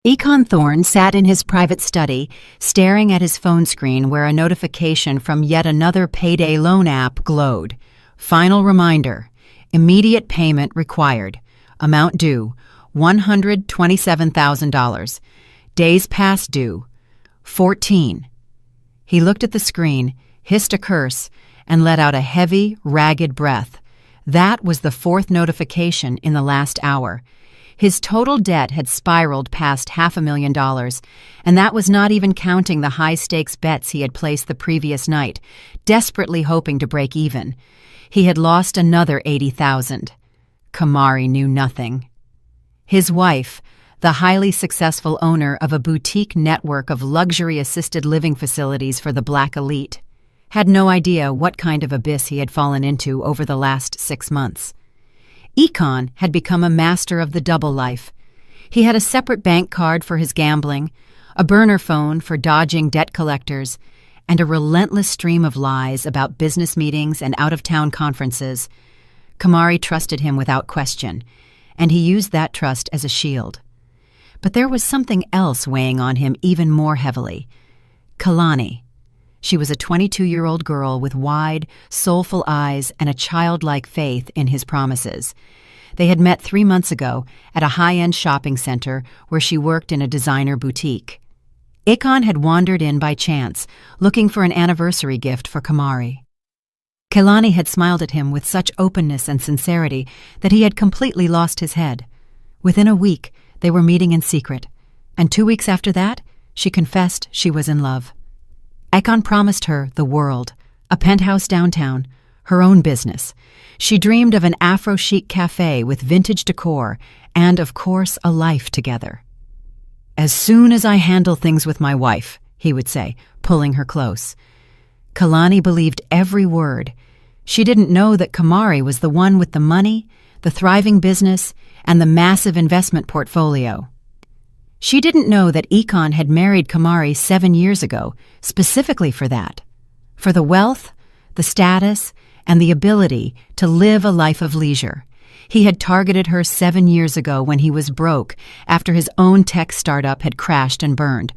Econ Thorne sat in his private study, staring at his phone screen where a notification from yet another payday loan app glowed. Final reminder. Immediate payment required. Amount due, $127,000. Days past due, 14. He looked at the screen, hissed a curse, and let out a heavy, ragged breath. That was the fourth notification in the last hour. His total debt had spiraled past $500,000, and that was not even counting the high-stakes bets he had placed the previous night, desperately hoping to break even. He had lost another $80,000. Kamari knew nothing. His wife, the highly successful owner of a boutique network of luxury assisted living facilities for the black elite, had no idea what kind of abyss he had fallen into over the last 6 months. Econ had become a master of the double life. He had a separate bank card for his gambling, a burner phone for dodging debt collectors, and a relentless stream of lies about business meetings and out-of-town conferences. Kamari trusted him without question, and he used that trust as a shield. But there was something else weighing on him even more heavily. Kalani. She was a 22-year-old girl with wide, soulful eyes and a childlike faith in his promises. They had met 3 months ago at a high-end shopping center where she worked in a designer boutique. Econ had wandered in by chance, looking for an anniversary gift for Kamari. Kalani had smiled at him with such openness and sincerity that he had completely lost his head. Within a week, they were meeting in secret, and 2 weeks after that, she confessed she was in love. Econ promised her the world, a penthouse downtown, her own business. She dreamed of an Afro-chic cafe with vintage decor and, of course, a life together. "As soon as I handle things with my wife," he would say, pulling her close. Kalani believed every word. She didn't know that Kamari was the one with the money, the thriving business, and the massive investment portfolio. She didn't know that Econ had married Kamari 7 years ago, specifically for that. For the wealth, the status, and the ability to live a life of leisure. He had targeted her 7 years ago when he was broke after his own tech startup had crashed and burned.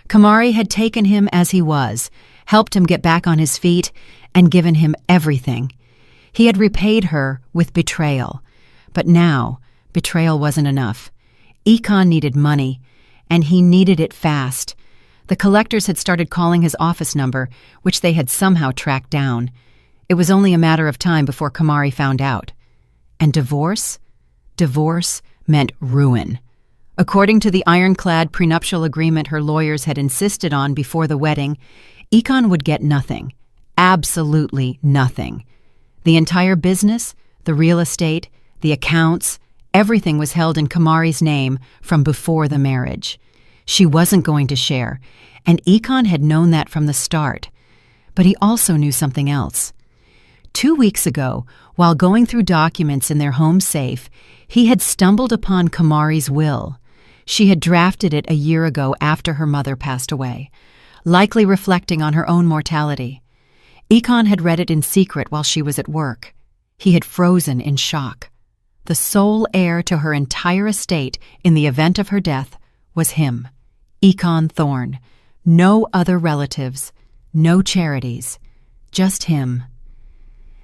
Kamari had taken him as he was, helped him get back on his feet, and given him everything. He had repaid her with betrayal. But now, betrayal wasn't enough. Econ needed money, and he needed it fast. The collectors had started calling his office number, which they had somehow tracked down. It was only a matter of time before Kamari found out. And divorce? Divorce meant ruin. According to the ironclad prenuptial agreement her lawyers had insisted on before the wedding, Econ would get nothing. Absolutely nothing. The entire business, the real estate, the accounts, everything was held in Kamari's name from before the marriage. She wasn't going to share, and Econ had known that from the start. But he also knew something else. 2 weeks ago, while going through documents in their home safe, he had stumbled upon Kamari's will. She had drafted it a year ago after her mother passed away, likely reflecting on her own mortality. Econ had read it in secret while she was at work. He had frozen in shock. The sole heir to her entire estate in the event of her death was him, Econ Thorne. No other relatives, no charities, just him.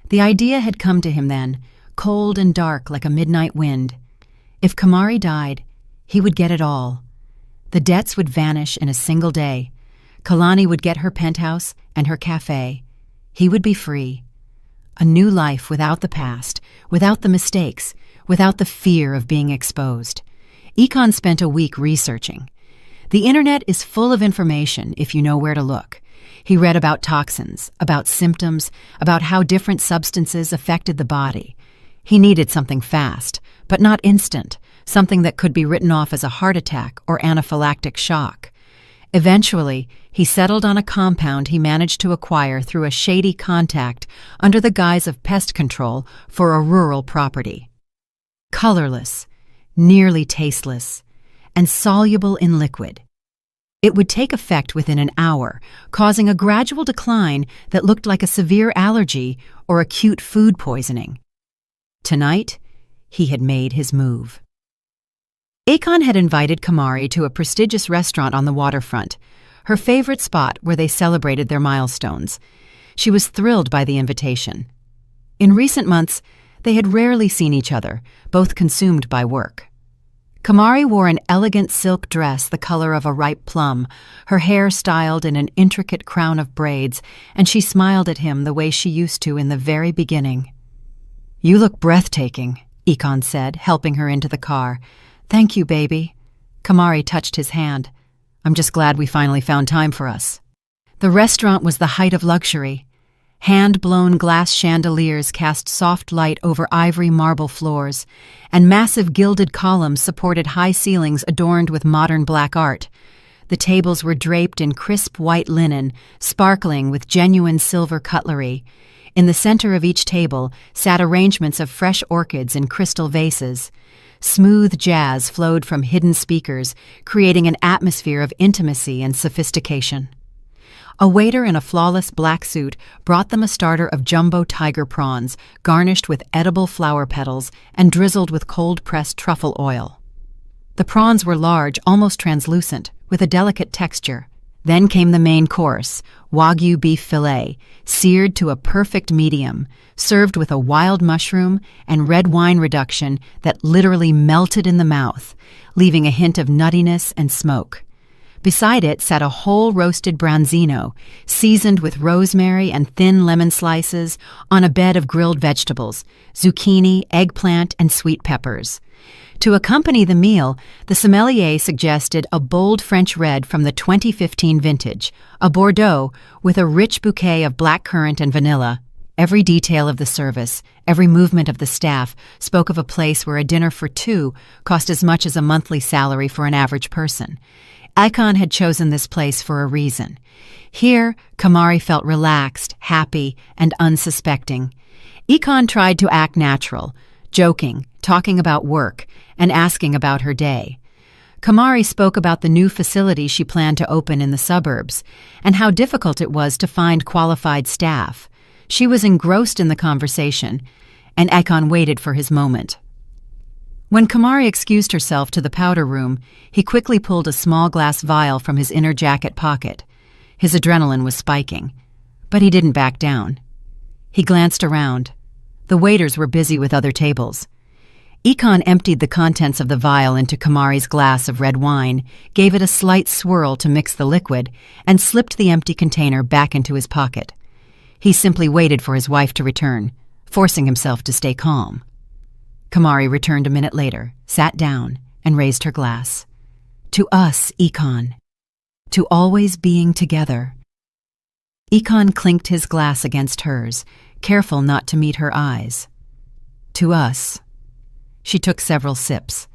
The idea had come to him then, cold and dark like a midnight wind. If Kamari died, he would get it all. The debts would vanish in a single day. Kalani would get her penthouse and her cafe. He would be free. A new life without the past, without the mistakes, without the fear of being exposed. Econ spent a week researching. The internet is full of information if you know where to look. He read about toxins, about symptoms, about how different substances affected the body. He needed something fast, but not instant, something that could be written off as a heart attack or anaphylactic shock. Eventually, he settled on a compound he managed to acquire through a shady contact under the guise of pest control for a rural property. Colorless, nearly tasteless, and soluble in liquid. It would take effect within an hour, causing a gradual decline that looked like a severe allergy or acute food poisoning. Tonight, he had made his move. Akon had invited Kamari to a prestigious restaurant on the waterfront, her favorite spot where they celebrated their milestones. She was thrilled by the invitation. In recent months, they had rarely seen each other, both consumed by work. Kamari wore an elegant silk dress the color of a ripe plum, her hair styled in an intricate crown of braids, and she smiled at him the way she used to in the very beginning. "You look breathtaking," Akon said, helping her into the car. "Thank you, baby." Kamari touched his hand. "I'm just glad we finally found time for us." The restaurant was the height of luxury. Hand-blown glass chandeliers cast soft light over ivory marble floors, and massive gilded columns supported high ceilings adorned with modern black art. The tables were draped in crisp white linen, sparkling with genuine silver cutlery. In the center of each table sat arrangements of fresh orchids in crystal vases. Smooth jazz flowed from hidden speakers, creating an atmosphere of intimacy and sophistication. A waiter in a flawless black suit brought them a starter of jumbo tiger prawns, garnished with edible flower petals and drizzled with cold-pressed truffle oil. The prawns were large, almost translucent, with a delicate texture. Then came the main course, Wagyu beef fillet, seared to a perfect medium, served with a wild mushroom and red wine reduction that literally melted in the mouth, leaving a hint of nuttiness and smoke. Beside it sat a whole roasted branzino, seasoned with rosemary and thin lemon slices, on a bed of grilled vegetables, zucchini, eggplant, and sweet peppers. To accompany the meal, the sommelier suggested a bold French red from the 2015 vintage, a Bordeaux with a rich bouquet of blackcurrant and vanilla. Every detail of the service, every movement of the staff, spoke of a place where a dinner for two cost as much as a monthly salary for an average person. Akon had chosen this place for a reason. Here, Kamari felt relaxed, happy, and unsuspecting. Akon tried to act natural, joking, talking about work, and asking about her day. Kamari spoke about the new facility she planned to open in the suburbs, and how difficult it was to find qualified staff. She was engrossed in the conversation, and Akon waited for his moment. When Kamari excused herself to the powder room, he quickly pulled a small glass vial from his inner jacket pocket. His adrenaline was spiking, but he didn't back down. He glanced around. The waiters were busy with other tables. Akon emptied the contents of the vial into Kamari's glass of red wine, gave it a slight swirl to mix the liquid, and slipped the empty container back into his pocket. He simply waited for his wife to return, forcing himself to stay calm. Kamari returned a minute later, sat down, and raised her glass. "To us, Akon. To always being together." Akon clinked his glass against hers, careful not to meet her eyes. "To us." She took several sips.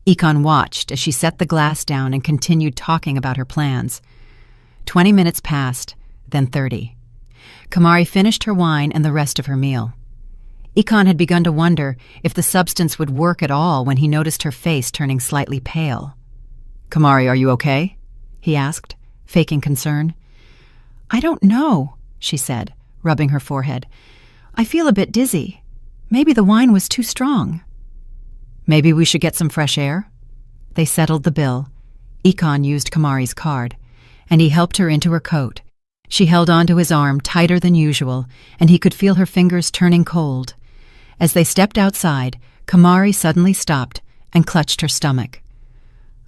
Akon watched as she set the glass down and continued talking about her plans. 20 minutes passed, then 30. Kamari finished her wine and the rest of her meal. Akon had begun to wonder if the substance would work at all when he noticed her face turning slightly pale. "Kamari, are you okay?" he asked, faking concern. "I don't know," she said, rubbing her forehead. "I feel a bit dizzy. Maybe the wine was too strong." "Maybe we should get some fresh air?" They settled the bill. Akon used Kamari's card, and he helped her into her coat. She held onto his arm tighter than usual, and he could feel her fingers turning cold. As they stepped outside, Kamari suddenly stopped and clutched her stomach.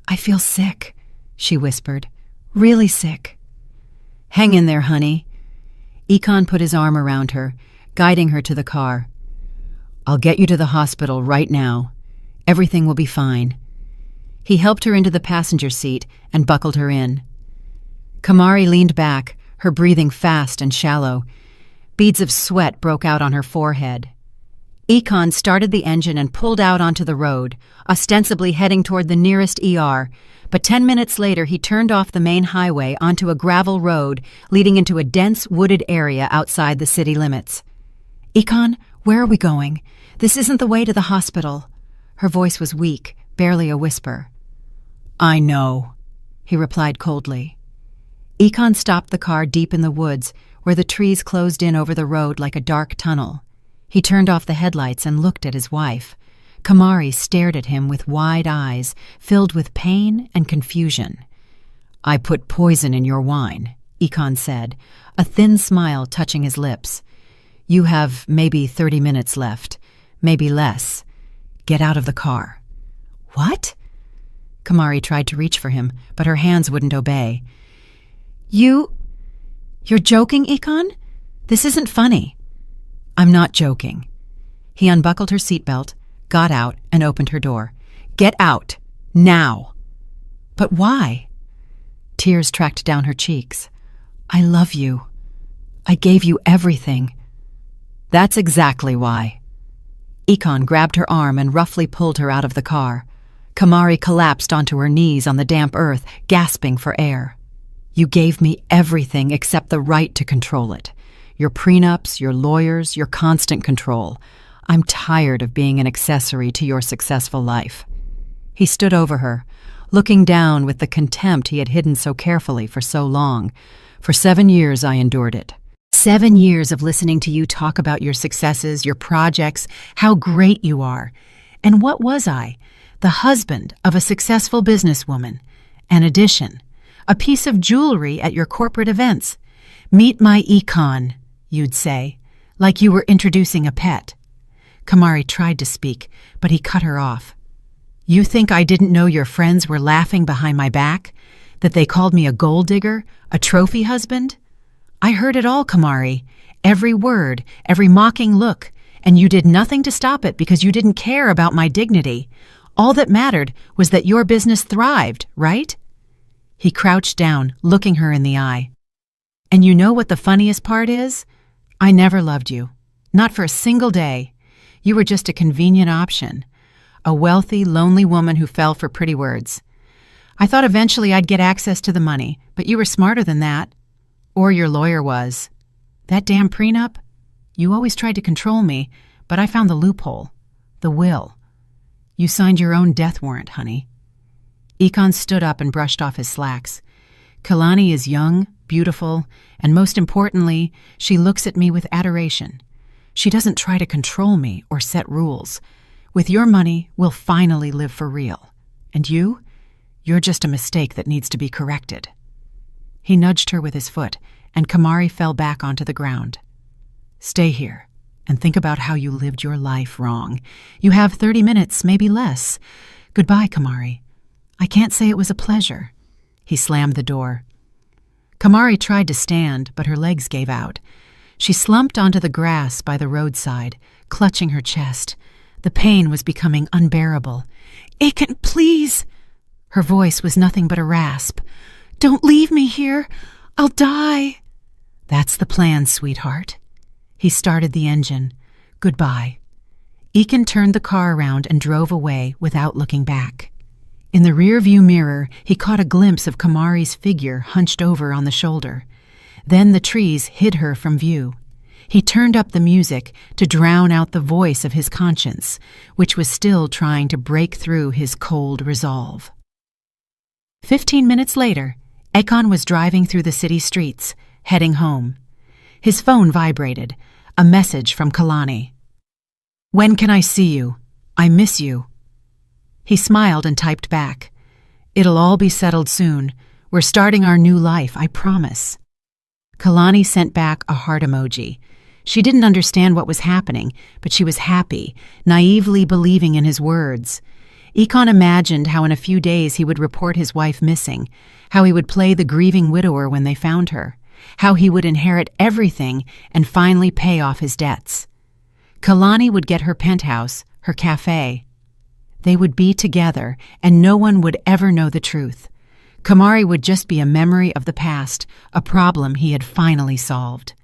"I feel sick," she whispered. "Really sick." "Hang in there, honey." Akon put his arm around her, guiding her to the car. "I'll get you to the hospital right now. Everything will be fine." He helped her into the passenger seat and buckled her in. Kamari leaned back, her breathing fast and shallow. Beads of sweat broke out on her forehead. Akon started the engine and pulled out onto the road, ostensibly heading toward the nearest ER, but 10 minutes later he turned off the main highway onto a gravel road leading into a dense wooded area outside the city limits. "Akon, where are we going? This isn't the way to the hospital." Her voice was weak, barely a whisper. "I know," he replied coldly. Akon stopped the car deep in the woods, where the trees closed in over the road like a dark tunnel. He turned off the headlights and looked at his wife. Kamari stared at him with wide eyes, filled with pain and confusion. "I put poison in your wine," Ekon said, a thin smile touching his lips. "You have maybe 30 minutes left, maybe less. Get out of the car." "What?" Kamari tried to reach for him, but her hands wouldn't obey. You're joking, Ekon? This isn't funny." "I'm not joking." He unbuckled her seatbelt, got out, and opened her door. "Get out! Now!" "But why?" Tears tracked down her cheeks. "I love you. I gave you everything." "That's exactly why." Ekon grabbed her arm and roughly pulled her out of the car. Kamari collapsed onto her knees on the damp earth, gasping for air. "You gave me everything except the right to control it. Your prenups, your lawyers, your constant control. I'm tired of being an accessory to your successful life." He stood over her, looking down with the contempt he had hidden so carefully for so long. "For 7 years I endured it. 7 years of listening to you talk about your successes, your projects, how great you are. And what was I? The husband of a successful businesswoman. An addition. A piece of jewelry at your corporate events. Meet my Ekon, you'd say, like you were introducing a pet." Kamari tried to speak, but he cut her off. "You think I didn't know your friends were laughing behind my back? That they called me a gold digger, a trophy husband? I heard it all, Kamari. Every word, every mocking look, and you did nothing to stop it because you didn't care about my dignity. All that mattered was that your business thrived, right?" He crouched down, looking her in the eye. "And you know what the funniest part is? I never loved you. Not for a single day. You were just a convenient option. A wealthy, lonely woman who fell for pretty words. I thought eventually I'd get access to the money, but you were smarter than that. Or your lawyer was. That damn prenup? You always tried to control me, but I found the loophole. The will. You signed your own death warrant, honey." Ekon stood up and brushed off his slacks. "Kalani is young, beautiful, and most importantly, she looks at me with adoration. She doesn't try to control me or set rules. With your money, we'll finally live for real. And you're just a mistake that needs to be corrected." He nudged her with his foot, and Kamari fell back onto the ground. "Stay here and think about how you lived your life wrong. You have 30 minutes, maybe less. Goodbye, Kamari. I can't say it was a pleasure." He slammed the door. Kamari tried to stand, but her legs gave out. She slumped onto the grass by the roadside, clutching her chest. The pain was becoming unbearable. "Ekon, please!" Her voice was nothing but a rasp. "Don't leave me here. I'll die." "That's the plan, sweetheart." He started the engine. "Goodbye." Ekon turned the car around and drove away without looking back. In the rear-view mirror, he caught a glimpse of Kamari's figure hunched over on the shoulder. Then the trees hid her from view. He turned up the music to drown out the voice of his conscience, which was still trying to break through his cold resolve. 15 minutes later, Ekon was driving through the city streets, heading home. His phone vibrated, a message from Kalani. "When can I see you? I miss you." He smiled and typed back. "It'll all be settled soon. We're starting our new life, I promise." Kalani sent back a heart emoji. She didn't understand what was happening, but she was happy, naively believing in his words. Ekon imagined how in a few days he would report his wife missing, how he would play the grieving widower when they found her, how he would inherit everything and finally pay off his debts. Kalani would get her penthouse, her cafe. They would be together, and no one would ever know the truth. Kamari would just be a memory of the past, a problem he had finally solved.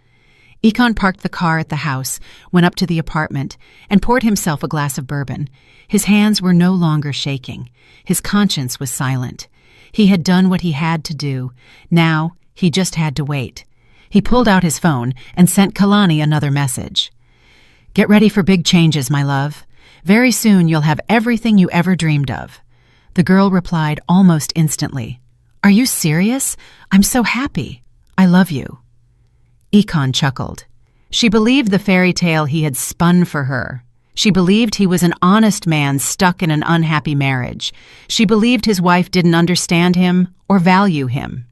Ekon parked the car at the house, went up to the apartment, and poured himself a glass of bourbon. His hands were no longer shaking. His conscience was silent. He had done what he had to do. Now, he just had to wait. He pulled out his phone and sent Kalani another message. "Get ready for big changes, my love. Very soon you'll have everything you ever dreamed of." The girl replied almost instantly. "Are you serious? I'm so happy. I love you." Ekon chuckled. She believed the fairy tale he had spun for her. She believed he was an honest man stuck in an unhappy marriage. She believed his wife didn't understand him or value him.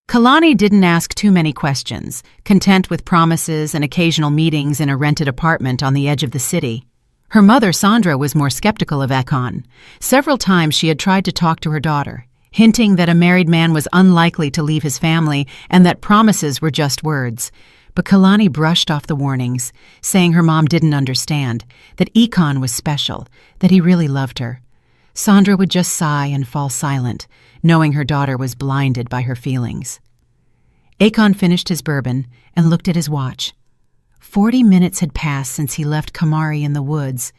Kalani didn't ask too many questions, content with promises and occasional meetings in a rented apartment on the edge of the city. Her mother, Sandra, was more skeptical of Akon. Several times she had tried to talk to her daughter, hinting that a married man was unlikely to leave his family and that promises were just words. But Kalani brushed off the warnings, saying her mom didn't understand, that Akon was special, that he really loved her. Sandra would just sigh and fall silent, knowing her daughter was blinded by her feelings. Akon finished his bourbon and looked at his watch. 40 minutes had passed since he left Kamari in the woods.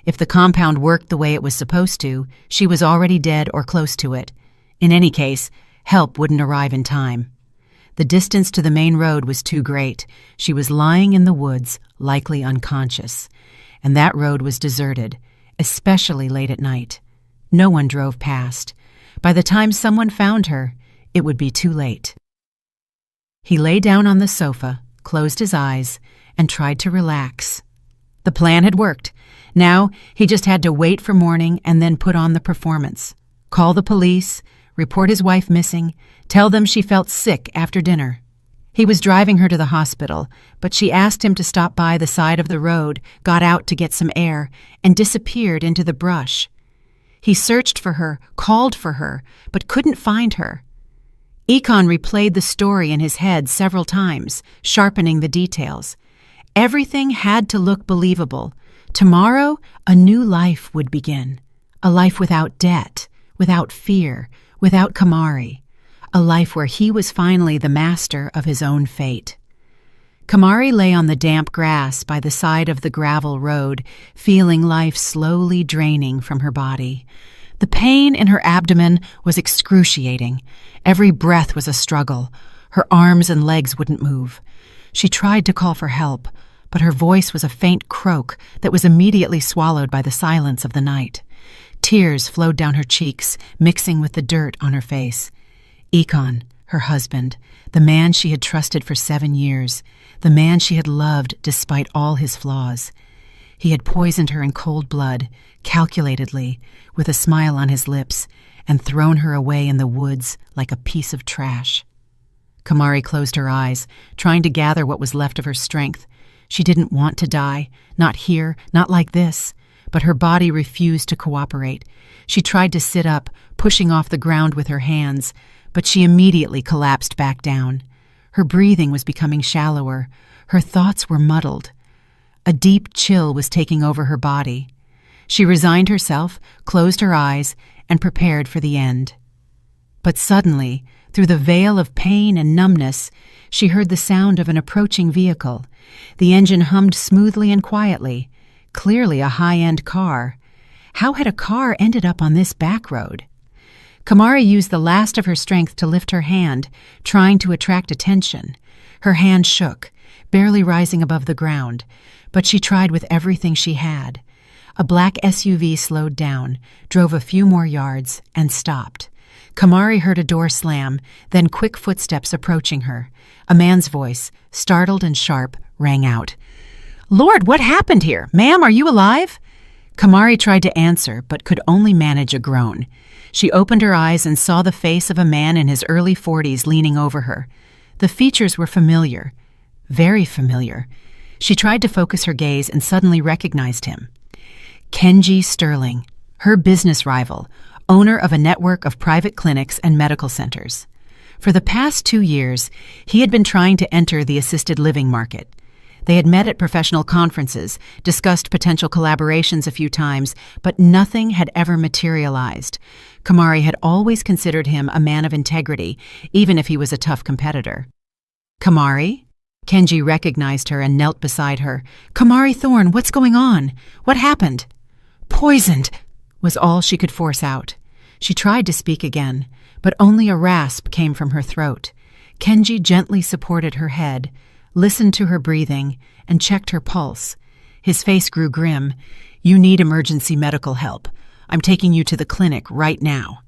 If the compound worked the way it was supposed to, she was already dead or close to it. In any case, help wouldn't arrive in time. The distance to the main road was too great. She was lying in the woods, likely unconscious. And that road was deserted, especially late at night. No one drove past. By the time someone found her, it would be too late. He lay down on the sofa, closed his eyes, and tried to relax. The plan had worked. Now he just had to wait for morning and then put on the performance. Call the police, report his wife missing, tell them she felt sick after dinner. He was driving her to the hospital, but she asked him to stop by the side of the road, got out to get some air, and disappeared into the brush. He searched for her, called for her, but couldn't find her. Akon replayed the story in his head several times, sharpening the details. Everything had to look believable. Tomorrow, a new life would begin. A life without debt, without fear, without Kamari. A life where he was finally the master of his own fate. Kamari lay on the damp grass by the side of the gravel road, feeling life slowly draining from her body. The pain in her abdomen was excruciating. Every breath was a struggle. Her arms and legs wouldn't move. She tried to call for help, but her voice was a faint croak that was immediately swallowed by the silence of the night. Tears flowed down her cheeks, mixing with the dirt on her face. Akon, her husband, the man she had trusted for 7 years, the man she had loved despite all his flaws. He had poisoned her in cold blood, calculatedly, with a smile on his lips, and thrown her away in the woods like a piece of trash. Kamari closed her eyes, trying to gather what was left of her strength. She didn't want to die, not here, not like this, but her body refused to cooperate. She tried to sit up, pushing off the ground with her hands, but she immediately collapsed back down. Her breathing was becoming shallower. Her thoughts were muddled. A deep chill was taking over her body. She resigned herself, closed her eyes, and prepared for the end. But suddenly, through the veil of pain and numbness, she heard the sound of an approaching vehicle. The engine hummed smoothly and quietly, clearly a high-end car. How had a car ended up on this back road? Kamari used the last of her strength to lift her hand, trying to attract attention. Her hand shook, barely rising above the ground, but she tried with everything she had. A black SUV slowed down, drove a few more yards, and stopped. Kamari heard a door slam, then quick footsteps approaching her. A man's voice, startled and sharp, rang out. "Lord, what happened here? Ma'am, are you alive?" Kamari tried to answer, but could only manage a groan. She opened her eyes and saw the face of a man in his early 40s leaning over her. The features were familiar, very familiar. She tried to focus her gaze and suddenly recognized him. Kenji Sterling, her business rival, owner of a network of private clinics and medical centers. For the past 2 years, he had been trying to enter the assisted living market. They had met at professional conferences, discussed potential collaborations a few times, but nothing had ever materialized. Kamari had always considered him a man of integrity, even if he was a tough competitor. "Kamari?" Kenji recognized her and knelt beside her. "Kamari Thorne, what's going on? What happened?" "Poisoned," was all she could force out. She tried to speak again, but only a rasp came from her throat. Kenji gently supported her head, listened to her breathing, and checked her pulse. His face grew grim. "You need emergency medical help. I'm taking you to the clinic right now."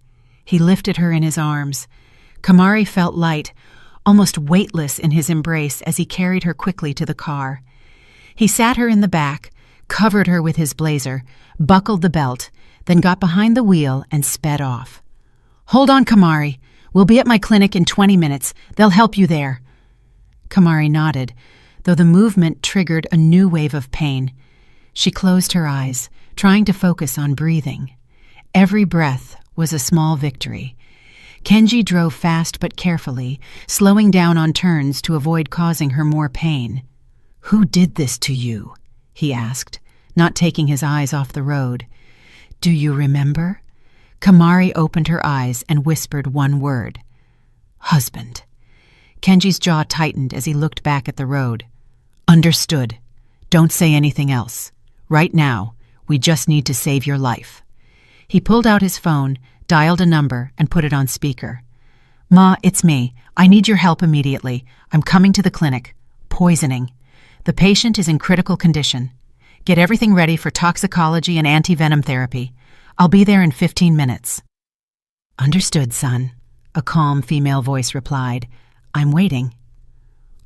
He lifted her in his arms. Kamari felt light, almost weightless in his embrace as he carried her quickly to the car. He sat her in the back, covered her with his blazer, buckled the belt, then got behind the wheel and sped off. "Hold on, Kamari. We'll be at my clinic in 20 minutes. They'll help you there." Kamari nodded, though the movement triggered a new wave of pain. She closed her eyes, trying to focus on breathing. Every breath was a small victory. Kenji drove fast but carefully, slowing down on turns to avoid causing her more pain. "Who did this to you?" he asked, not taking his eyes off the road. "Do you remember?" Kamari opened her eyes and whispered one word. "Husband." Kenji's jaw tightened as he looked back at the road. "Understood. Don't say anything else. Right now, we just need to save your life." He pulled out his phone, dialed a number, and put it on speaker. "Ma, it's me. I need your help immediately. I'm coming to the clinic. Poisoning. The patient is in critical condition. Get everything ready for toxicology and anti-venom therapy. I'll be there in 15 minutes. "Understood, son," a calm female voice replied. "I'm waiting."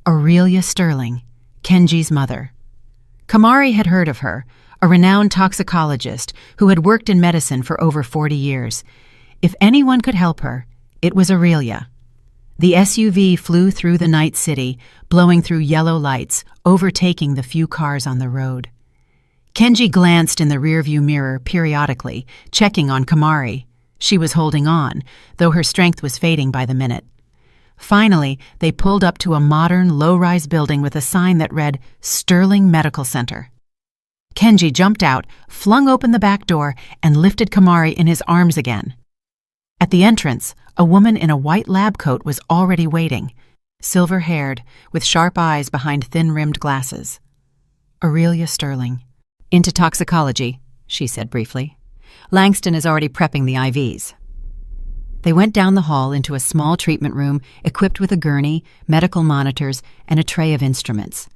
Aurelia Sterling, Kenji's mother. Kamari had heard of her, a renowned toxicologist who had worked in medicine for over 40 years. If anyone could help her, it was Aurelia. The SUV flew through the night city, blowing through yellow lights, overtaking the few cars on the road. Kenji glanced in the rearview mirror periodically, checking on Kamari. She was holding on, though her strength was fading by the minute. Finally, they pulled up to a modern, low-rise building with a sign that read Sterling Medical Center. Kenji jumped out, flung open the back door, and lifted Kamari in his arms again. At the entrance, a woman in a white lab coat was already waiting, silver-haired, with sharp eyes behind thin-rimmed glasses. Aurelia Sterling. "Into toxicology," she said briefly. "Langston is already prepping the IVs." They went down the hall into a small treatment room equipped with a gurney, medical monitors, and a tray of instruments.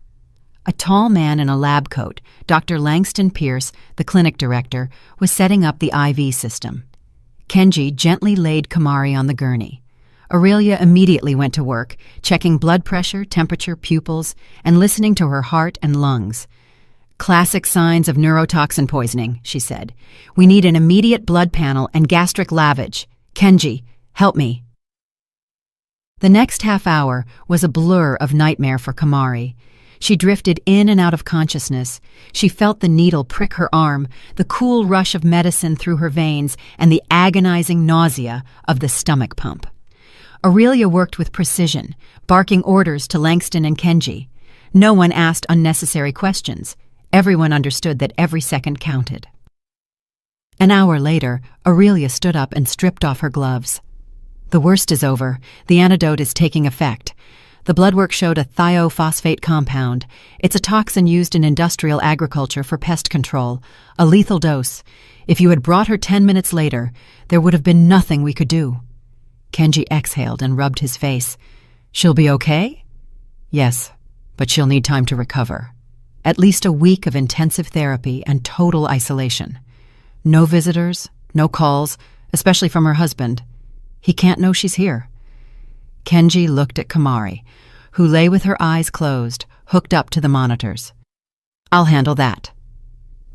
A tall man in a lab coat, Dr. Langston Pierce, the clinic director, was setting up the IV system. Kenji gently laid Kamari on the gurney. Aurelia immediately went to work, checking blood pressure, temperature, pupils, and listening to her heart and lungs. "Classic signs of neurotoxin poisoning," she said. "We need an immediate blood panel and gastric lavage. Kenji, help me." The next half hour was a blur of nightmare for Kamari. She drifted in and out of consciousness. She felt the needle prick her arm, the cool rush of medicine through her veins, and the agonizing nausea of the stomach pump. Aurelia worked with precision, barking orders to Langston and Kenji. No one asked unnecessary questions. Everyone understood that every second counted. An hour later, Aurelia stood up and stripped off her gloves. "The worst is over. The antidote is taking effect." The blood work showed a thiophosphate compound. It's a toxin used in industrial agriculture for pest control, a lethal dose. If you had brought her 10 minutes later, there would have been nothing we could do. Kenji exhaled and rubbed his face. "She'll be okay?" "Yes, but she'll need time to recover. At least a week of intensive therapy and total isolation. No visitors, no calls, especially from her husband. He can't know she's here." Kenji looked at Kamari, who lay with her eyes closed, hooked up to the monitors. "I'll handle that."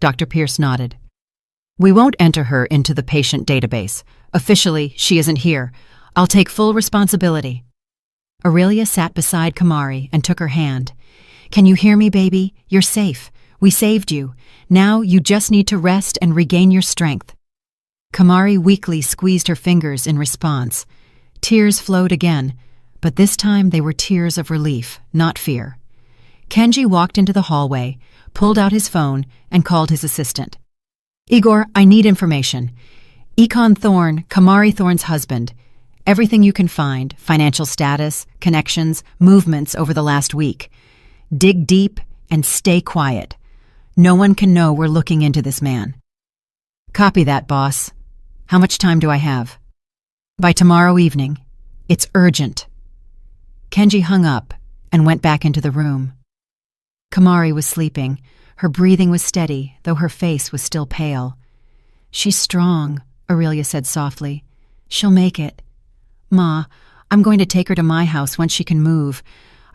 Dr. Pierce nodded. "We won't enter her into the patient database. Officially, she isn't here. I'll take full responsibility." Aurelia sat beside Kamari and took her hand. "Can you hear me, baby? You're safe. We saved you. Now you just need to rest and regain your strength." Kamari weakly squeezed her fingers in response. Tears flowed again, but this time they were tears of relief, not fear. Kenji walked into the hallway, pulled out his phone, and called his assistant. "Igor, I need information. Econ Thorne, Kamari Thorne's husband. Everything you can find, financial status, connections, movements over the last week. Dig deep and stay quiet. No one can know we're looking into this man." "Copy that, boss. How much time do I have?" "By tomorrow evening. It's urgent." Kenji hung up and went back into the room. Kamari was sleeping. Her breathing was steady, though her face was still pale. "She's strong," Aurelia said softly. "She'll make it. Ma, I'm going to take her to my house once she can move.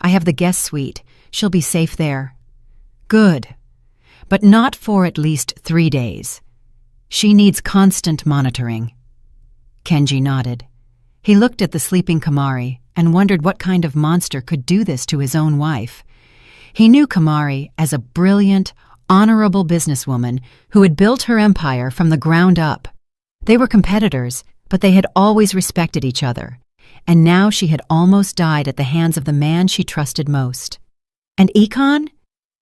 I have the guest suite. She'll be safe there." "Good. but not for at least 3 days. She needs constant monitoring. Kenji nodded. He looked at the sleeping Kamari and wondered what kind of monster could do this to his own wife. He knew Kamari as a brilliant, honorable businesswoman who had built her empire from the ground up. They were competitors, but they had always respected each other, and now she had almost died at the hands of the man she trusted most. And Ikon?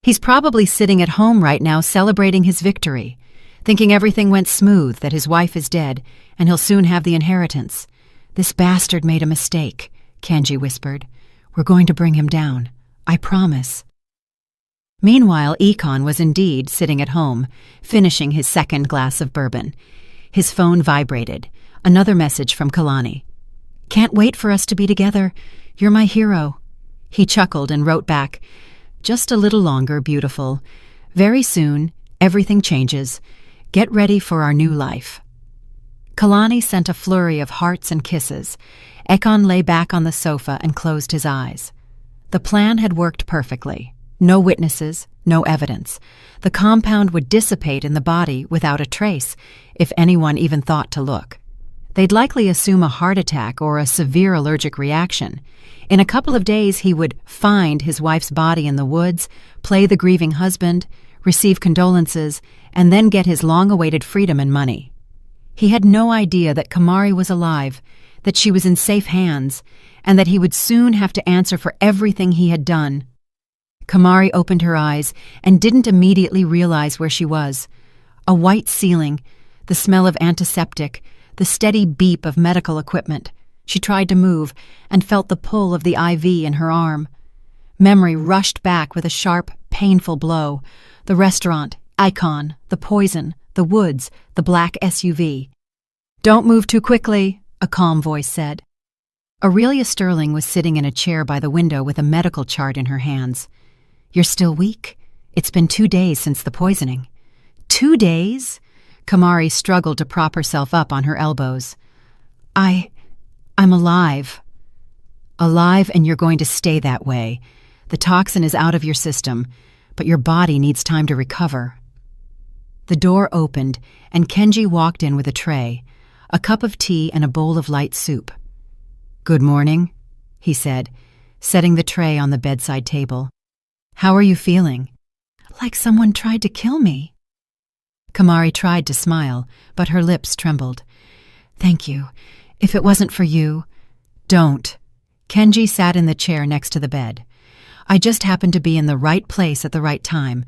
He's probably sitting at home right now celebrating his victory, thinking everything went smooth, that his wife is dead, and he'll soon have the inheritance. This bastard made a mistake, Kenji whispered. We're going to bring him down. I promise. Meanwhile, Ikon was indeed sitting at home, finishing his second glass of bourbon. His phone vibrated. Another message from Kalani. Can't wait for us to be together. You're my hero. He chuckled and wrote back, just a little longer, beautiful. Very soon, everything changes. Get ready for our new life. Kalani sent a flurry of hearts and kisses. Ekon lay back on the sofa and closed his eyes. The plan had worked perfectly. No witnesses, no evidence. The compound would dissipate in the body without a trace, if anyone even thought to look. They'd likely assume a heart attack or a severe allergic reaction. In a couple of days, he would find his wife's body in the woods, play the grieving husband, receive condolences, and then get his long-awaited freedom and money. He had no idea that Kamari was alive, that she was in safe hands, and that he would soon have to answer for everything he had done. Kamari opened her eyes and didn't immediately realize where she was. A white ceiling, the smell of antiseptic, the steady beep of medical equipment. She tried to move and felt the pull of the IV in her arm. Memory rushed back with a sharp, painful blow. The restaurant, Icon, the poison, the woods, the black SUV. Don't move too quickly, a calm voice said. Aurelia Sterling was sitting in a chair by the window with a medical chart in her hands. You're still weak? It's been 2 days since the poisoning. 2 days? Kamari struggled to prop herself up on her elbows. I'm alive. Alive, and you're going to stay that way. The toxin is out of your system, but your body needs time to recover. The door opened, and Kenji walked in with a tray, a cup of tea and a bowl of light soup. Good morning, he said, setting the tray on the bedside table. How are you feeling? Like someone tried to kill me. Kamari tried to smile, but her lips trembled. Thank you. If it wasn't for you... Don't. Kenji sat in the chair next to the bed. I just happened to be in the right place at the right time,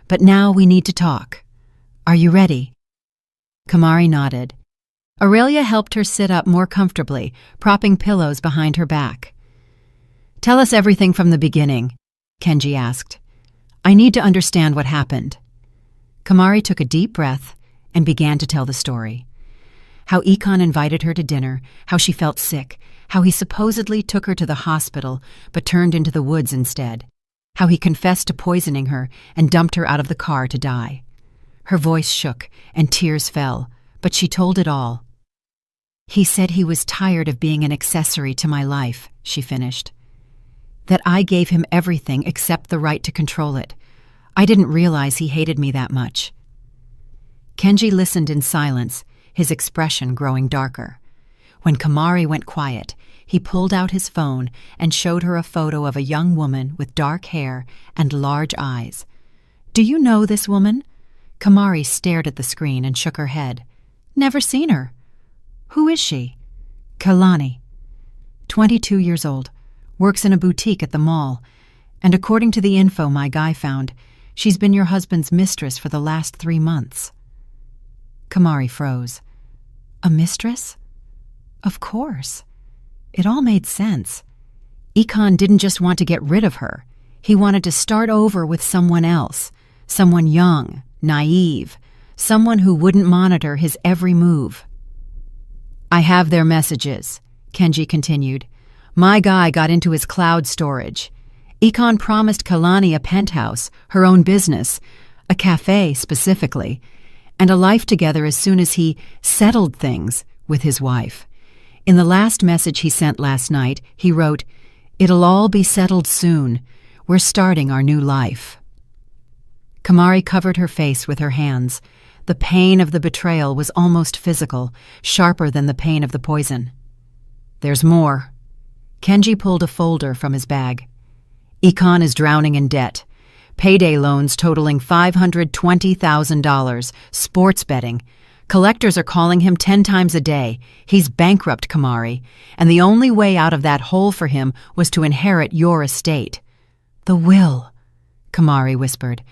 but now we need to talk. Are you ready? Kamari nodded. Aurelia helped her sit up more comfortably, propping pillows behind her back. Tell us everything from the beginning, Kenji asked. I need to understand what happened. Kamari took a deep breath and began to tell the story. How Ikon invited her to dinner, how she felt sick, how he supposedly took her to the hospital but turned into the woods instead, how he confessed to poisoning her and dumped her out of the car to die. Her voice shook and tears fell, but she told it all. He said he was tired of being an accessory to my life, she finished. That I gave him everything except the right to control it. I didn't realize he hated me that much. Kenji listened in silence, his expression growing darker. When Kamari went quiet, he pulled out his phone and showed her a photo of a young woman with dark hair and large eyes. Do you know this woman? Kamari stared at the screen and shook her head. Never seen her. Who is she? Kalani. 22 years old. Works in a boutique at the mall. And according to the info my guy found, she's been your husband's mistress for the last 3 months. Kamari froze. A mistress? Of course. It all made sense. Ikon didn't just want to get rid of her. He wanted to start over with someone else. Someone young, naive. Someone who wouldn't monitor his every move. I have their messages, Kenji continued. My guy got into his cloud storage. Ikon promised Kalani a penthouse, her own business, a cafe specifically, and a life together as soon as he settled things with his wife. In the last message he sent last night, he wrote, It'll all be settled soon. We're starting our new life. Kamari covered her face with her hands. The pain of the betrayal was almost physical, sharper than the pain of the poison. "There's more." Kenji pulled a folder from his bag. "Econ is drowning in debt. Payday loans totaling $520,000, sports betting. Collectors are calling him 10 times a day. He's bankrupt, Kamari, and the only way out of that hole for him was to inherit your estate." "The will," Kamari whispered.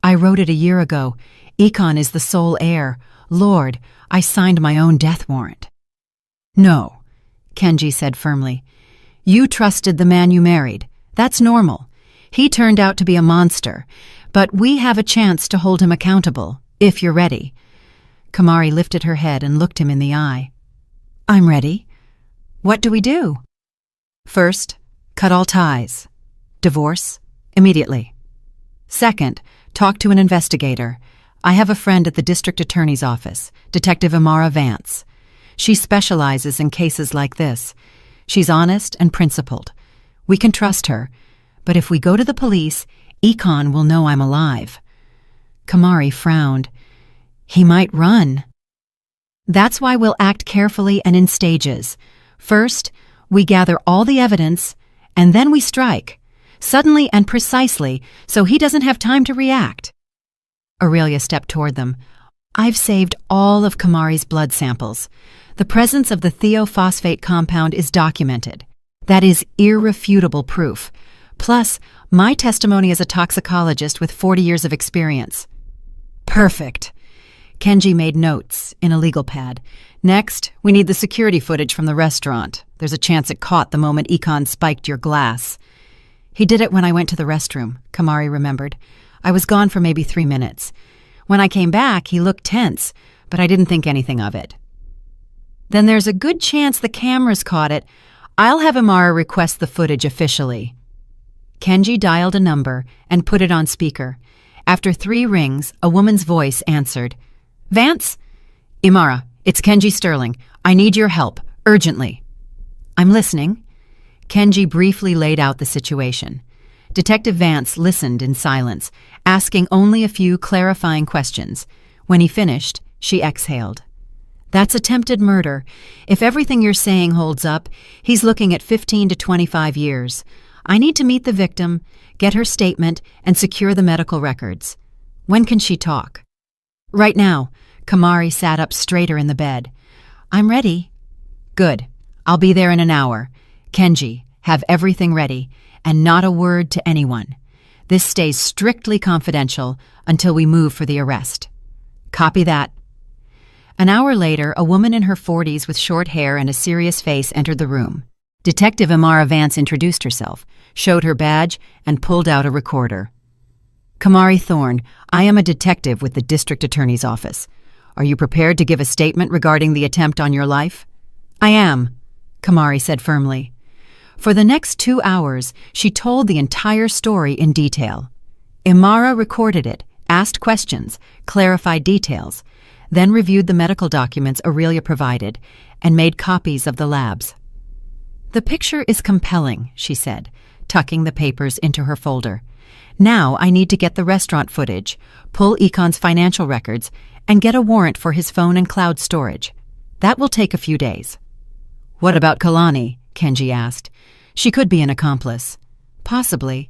"I wrote it a year ago. Econ is the sole heir. Lord, I signed my own death warrant." "No," Kenji said firmly. "You trusted the man you married. That's normal. He turned out to be a monster, but we have a chance to hold him accountable, if you're ready." Kamari lifted her head and looked him in the eye. "I'm ready. What do we do?" "First, cut all ties. Divorce, immediately. Second, talk to an investigator. I have a friend at the district attorney's office, Detective Amara Vance. She specializes in cases like this. She's honest and principled. We can trust her, but if we go to the police, Econ will know I'm alive." Kamari frowned. "He might run." "That's why we'll act carefully and in stages. First, we gather all the evidence, and then we strike, suddenly and precisely, so he doesn't have time to react." Aurelia stepped toward them. "I've saved all of Kamari's blood samples. The presence of the thiophosphate compound is documented. That is irrefutable proof. Plus, my testimony as a toxicologist with 40 years of experience." "Perfect." Kenji made notes in a legal pad. "Next, we need the security footage from the restaurant. There's a chance it caught the moment Econ spiked your glass." "He did it when I went to the restroom," Kamari remembered. "I was gone for maybe 3 minutes. When I came back, he looked tense, but I didn't think anything of it." "Then there's a good chance the cameras caught it. I'll have Amara request the footage officially." Kenji dialed a number and put it on speaker. After 3 rings, a woman's voice answered. "Vance?" "Amara, it's Kenji Sterling. I need your help, urgently." "I'm listening." Kenji briefly laid out the situation. Detective Vance listened in silence, asking only a few clarifying questions. When he finished, she exhaled. "That's attempted murder. If everything you're saying holds up, he's looking at 15 to 25 years. I need to meet the victim, get her statement, and secure the medical records. When can she talk?" "Right now." Kamari sat up straighter in the bed. "I'm ready." "Good. I'll be there in an hour. Kenji, have everything ready, and not a word to anyone. This stays strictly confidential until we move for the arrest." "Copy that." An hour later, a woman in her 40s with short hair and a serious face entered the room. Detective Amara Vance introduced herself, showed her badge, and pulled out a recorder. "Kamari Thorne, I am a detective with the district attorney's office. Are you prepared to give a statement regarding the attempt on your life?" "I am," Kamari said firmly. For the next 2 hours, she told the entire story in detail. Amara recorded it, asked questions, clarified details, then reviewed the medical documents Aurelia provided, and made copies of the labs. "The picture is compelling," she said, tucking the papers into her folder. "Now I need to get the restaurant footage, pull Econ's financial records, and get a warrant for his phone and cloud storage. That will take a few days." "What about Kalani?" Kenji asked. "She could be an accomplice." "Possibly.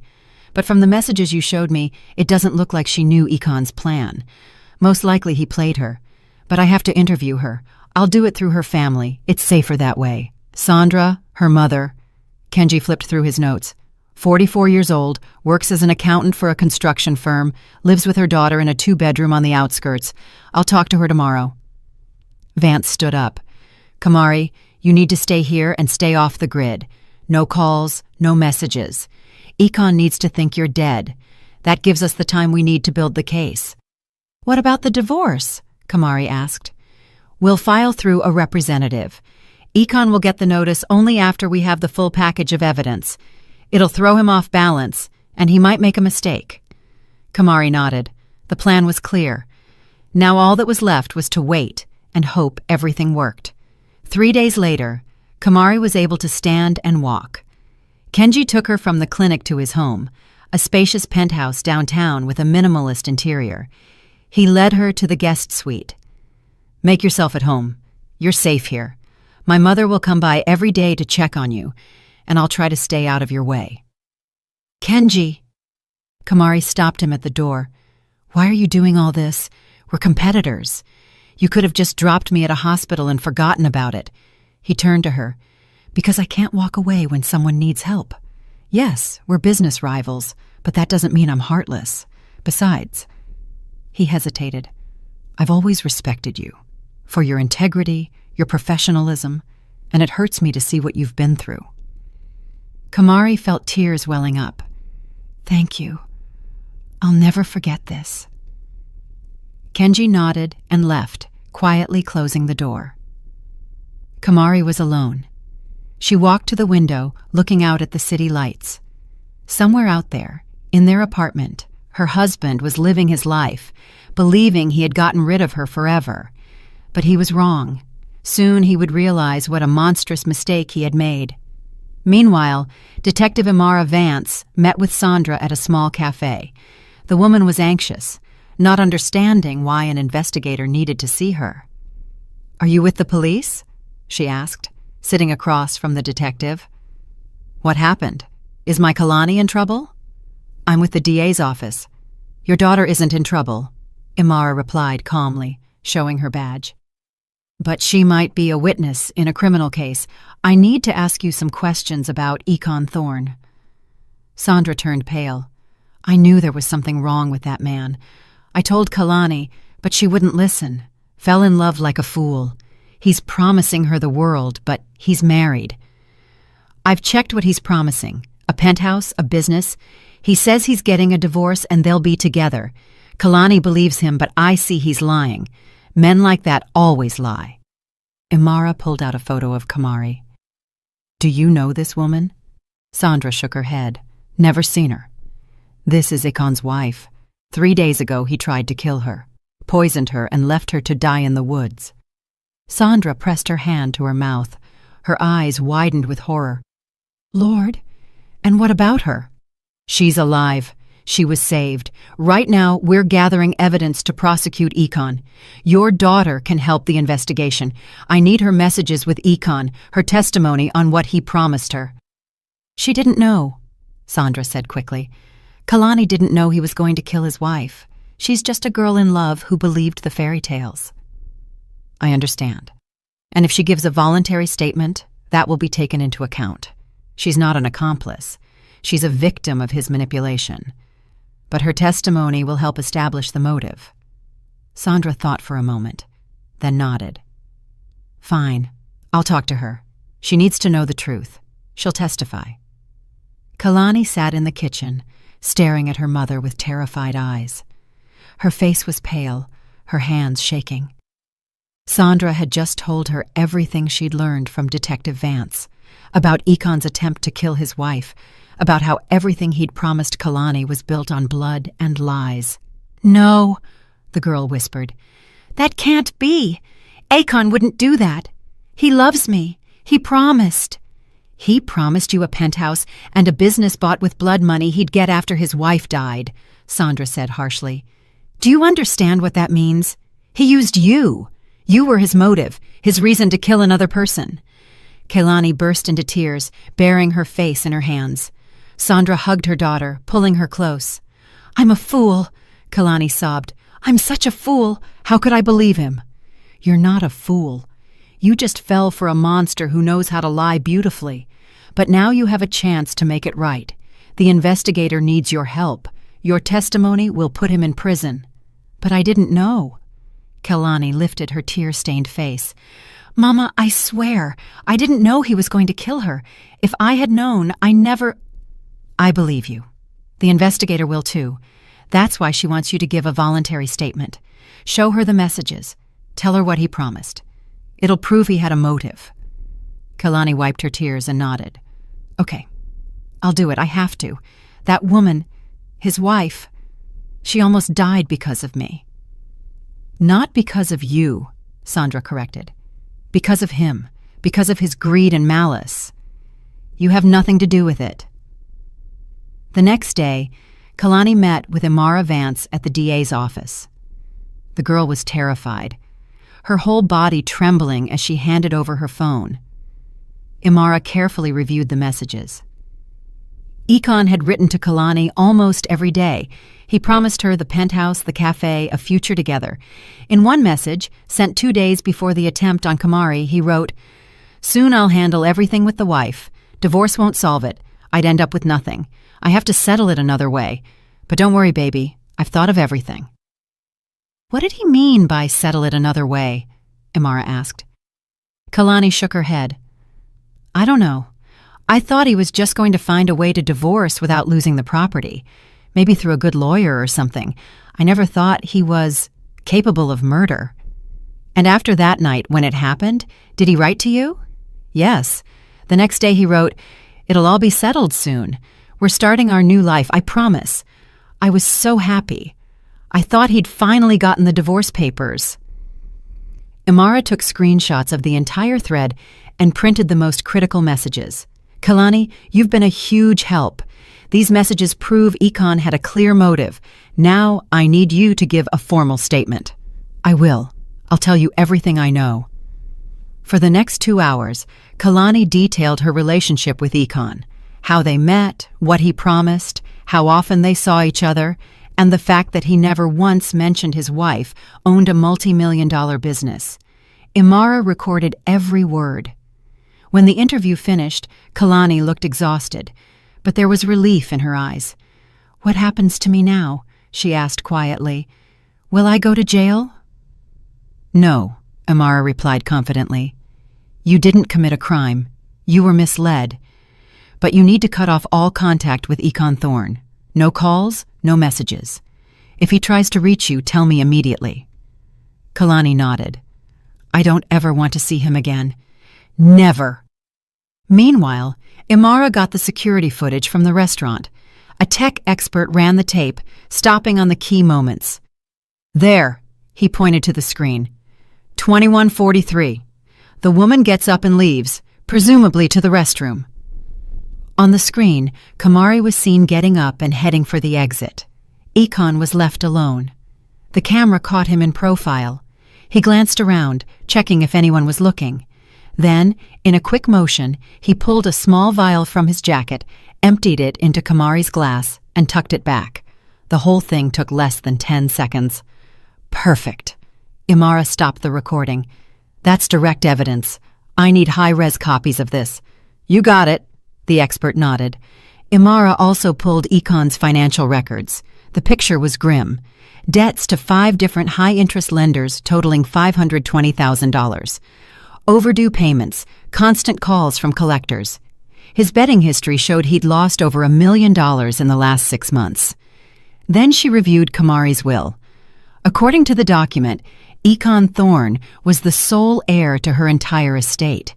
But from the messages you showed me, it doesn't look like she knew Econ's plan. Most likely he played her. But I have to interview her. I'll do it through her family. It's safer that way. Sandra, her mother." Kenji flipped through his notes. 44 years old, works as an accountant for a construction firm, lives with her daughter in a 2-bedroom on the outskirts. I'll talk to her tomorrow. Vance stood up. "Kamari, you need to stay here and stay off the grid. No calls, no messages. Econ needs to think you're dead. That gives us the time we need to build the case." "What about the divorce?" Kamari asked. "We'll file through a representative. Econ will get the notice only after we have the full package of evidence. It'll throw him off balance, and he might make a mistake." Kamari nodded. The plan was clear. Now all that was left was to wait and hope everything worked. 3 days later, Kamari was able to stand and walk. Kenji took her from the clinic to his home, a spacious penthouse downtown with a minimalist interior. He led her to the guest suite. "Make yourself at home. You're safe here. My mother will come by every day to check on you, and I'll try to stay out of your way." "Kenji!" Kamari stopped him at the door. "Why are you doing all this? We're competitors. You could have just dropped me at a hospital and forgotten about it." He turned to her. "Because I can't walk away when someone needs help. Yes, we're business rivals, but that doesn't mean I'm heartless. Besides," he hesitated, "I've always respected you. For your integrity, your professionalism, and it hurts me to see what you've been through." Kamari felt tears welling up. "Thank you. I'll never forget this." Kenji nodded and left, quietly closing the door. Kamari was alone. She walked to the window, looking out at the city lights. Somewhere out there, in their apartment, her husband was living his life, believing he had gotten rid of her forever. But he was wrong. Soon he would realize what a monstrous mistake he had made. Meanwhile, Detective Imara Vance met with Sandra at a small cafe. The woman was anxious, not understanding why an investigator needed to see her. "Are you with the police?" she asked, sitting across from the detective. "What happened? Is my Kalani in trouble?" "I'm with the DA's office." "Your daughter isn't in trouble," Imara replied calmly, showing her badge. "But she might be a witness in a criminal case. I need to ask you some questions about Econ Thorne." Sandra turned pale. "I knew there was something wrong with that man. I told Kalani, but she wouldn't listen. Fell in love like a fool. He's promising her the world, but he's married. I've checked what he's promising. A penthouse, a business. He says he's getting a divorce and they'll be together. Kalani believes him, but I see he's lying. Men like that always lie." Imara pulled out a photo of Kamari. "Do you know this woman?" Sandra shook her head. "Never seen her." "This is Ikon's wife. 3 days ago he tried to kill her, poisoned her and left her to die in the woods." Sandra pressed her hand to her mouth. Her eyes widened with horror. "Lord, and what about her?" "She's alive. She was saved. Right now, we're gathering evidence to prosecute Econ. Your daughter can help the investigation. I need her messages with Econ, her testimony on what he promised her." "She didn't know," Sandra said quickly. "Kalani didn't know he was going to kill his wife. She's just a girl in love who believed the fairy tales." "I understand. And if she gives a voluntary statement, that will be taken into account. She's not an accomplice. She's a victim of his manipulation. But her testimony will help establish the motive." Sandra thought for a moment, then nodded. "Fine. I'll talk to her. She needs to know the truth. She'll testify." Kalani sat in the kitchen, staring at her mother with terrified eyes. Her face was pale, her hands shaking. Sandra had just told her everything she'd learned from Detective Vance, about Econ's attempt to kill his wife, about how everything he'd promised Kalani was built on blood and lies. "No," the girl whispered. "That can't be. Econ wouldn't do that. He loves me. He promised." "He promised you a penthouse and a business bought with blood money he'd get after his wife died," Sandra said harshly. "Do you understand what that means? He used you. You were his motive, his reason to kill another person." Kalani burst into tears, burying her face in her hands. Sandra hugged her daughter, pulling her close. "I'm a fool," Kalani sobbed. "I'm such a fool. How could I believe him?" "You're not a fool. You just fell for a monster who knows how to lie beautifully. But now you have a chance to make it right. The investigator needs your help. Your testimony will put him in prison." "But I didn't know." Kalani lifted her tear-stained face. "Mama, I swear, I didn't know he was going to kill her. If I had known, I never—" "I believe you. The investigator will too. That's why she wants you to give a voluntary statement. Show her the messages. Tell her what he promised. It'll prove he had a motive." Kalani wiped her tears and nodded. "Okay, I'll do it. I have to. That woman, his wife, she almost died because of me." "Not because of you," Sandra corrected. "Because of him. Because of his greed and malice. You have nothing to do with it." The next day, Kalani met with Imara Vance at the DA's office. The girl was terrified, her whole body trembling as she handed over her phone. Imara carefully reviewed the messages. Ikon had written to Kalani almost every day. He promised her the penthouse, the cafe, a future together. In one message, sent 2 days before the attempt on Kamari, he wrote, "Soon I'll handle everything with the wife. Divorce won't solve it. I'd end up with nothing. I have to settle it another way. But don't worry, baby. I've thought of everything." "What did he mean by settle it another way?" Imara asked. Kalani shook her head. "I don't know. I thought he was just going to find a way to divorce without losing the property. Maybe through a good lawyer or something. I never thought he was capable of murder." "And after that night, when it happened, did he write to you?" "Yes. The next day he wrote, 'It'll all be settled soon. We're starting our new life, I promise.' I was so happy. I thought he'd finally gotten the divorce papers." Imara took screenshots of the entire thread and printed the most critical messages. "Kalani, you've been a huge help. These messages prove Ikon had a clear motive. Now I need you to give a formal statement." "I will. I'll tell you everything I know." For the next 2 hours, Kalani detailed her relationship with Ikon, how they met, what he promised, how often they saw each other, and the fact that he never once mentioned his wife owned a multi-million-dollar business. Imara recorded every word. When the interview finished, Kalani looked exhausted, but there was relief in her eyes. "What happens to me now?" she asked quietly. "Will I go to jail?" "No," Imara replied confidently. "You didn't commit a crime. You were misled. But you need to cut off all contact with Ikon Thorne. No calls, no messages. If he tries to reach you, tell me immediately." Kalani nodded. "I don't ever want to see him again. Never." Meanwhile, Imara got the security footage from the restaurant. A tech expert ran the tape, stopping on the key moments. "There," he pointed to the screen. 21:43. The woman gets up and leaves, presumably to the restroom. On the screen, Kamari was seen getting up and heading for the exit. Ikon was left alone. The camera caught him in profile. He glanced around, checking if anyone was looking. Then, in a quick motion, he pulled a small vial from his jacket, emptied it into Kamari's glass, and tucked it back. The whole thing took less than 10 seconds. "Perfect." Imara stopped the recording. "That's direct evidence. I need high-res copies of this." "You got it." The expert nodded. Imara also pulled Ikon's financial records. The picture was grim. Debts to 5 different high-interest lenders totaling $520,000. Overdue payments, constant calls from collectors. His betting history showed he'd lost over $1 million in the last 6 months. Then she reviewed Kamari's will. According to the document, Ikon Thorne was the sole heir to her entire estate.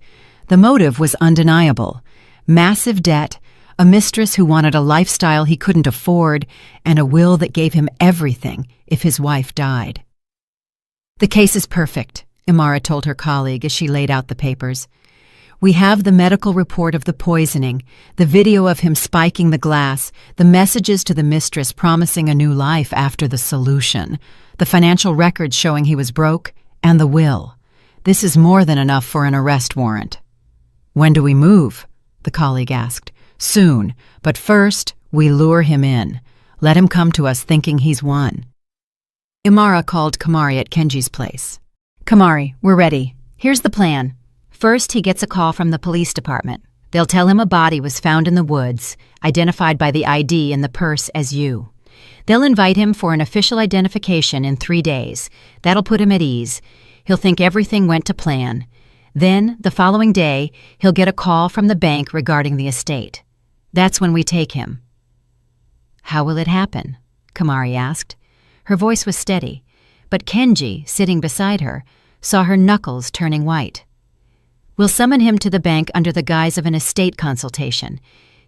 The motive was undeniable. Massive debt, a mistress who wanted a lifestyle he couldn't afford, and a will that gave him everything if his wife died. "The case is perfect," Imara told her colleague as she laid out the papers. "We have the medical report of the poisoning, the video of him spiking the glass, the messages to the mistress promising a new life after the solution, the financial records showing he was broke, and the will. This is more than enough for an arrest warrant." "When do we move?" the colleague asked. "Soon, but first we lure him in. Let him come to us thinking he's won." Imara called Kamari at Kenji's place. "Kamari, we're ready. Here's the plan. First, he gets a call from the police department. They'll tell him a body was found in the woods, identified by the ID in the purse as you. They'll invite him for an official identification in 3 days. That'll put him at ease. He'll think everything went to plan. Then, the following day, he'll get a call from the bank regarding the estate. That's when we take him." "How will it happen?" Kamari asked. Her voice was steady, but Kenji, sitting beside her, saw her knuckles turning white. "We'll summon him to the bank under the guise of an estate consultation.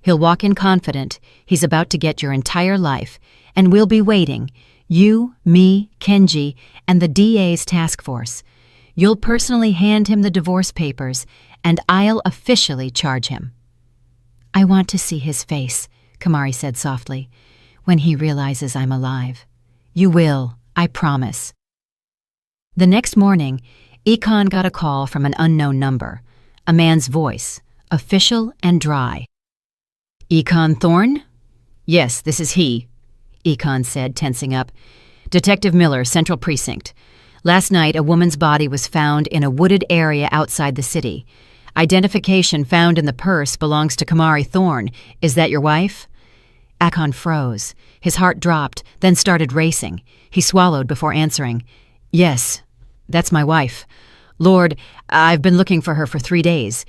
He'll walk in confident he's about to get your entire life, and we'll be waiting, you, me, Kenji, and the DA's task force. You'll personally hand him the divorce papers, and I'll officially charge him." "I want to see his face," Kamari said softly, "when he realizes I'm alive. You will, I promise." The next morning, Econ got a call from an unknown number, a man's voice, official and dry. "Econ Thorne?" "Yes, this is he," Econ said, tensing up. "Detective Miller, Central Precinct. Last night, a woman's body was found in a wooded area outside the city. Identification found in the purse belongs to Kamari Thorne. Is that your wife?" Akon froze. His heart dropped, then started racing. He swallowed before answering. "Yes, that's my wife. Lord, I've been looking for her for 3 days.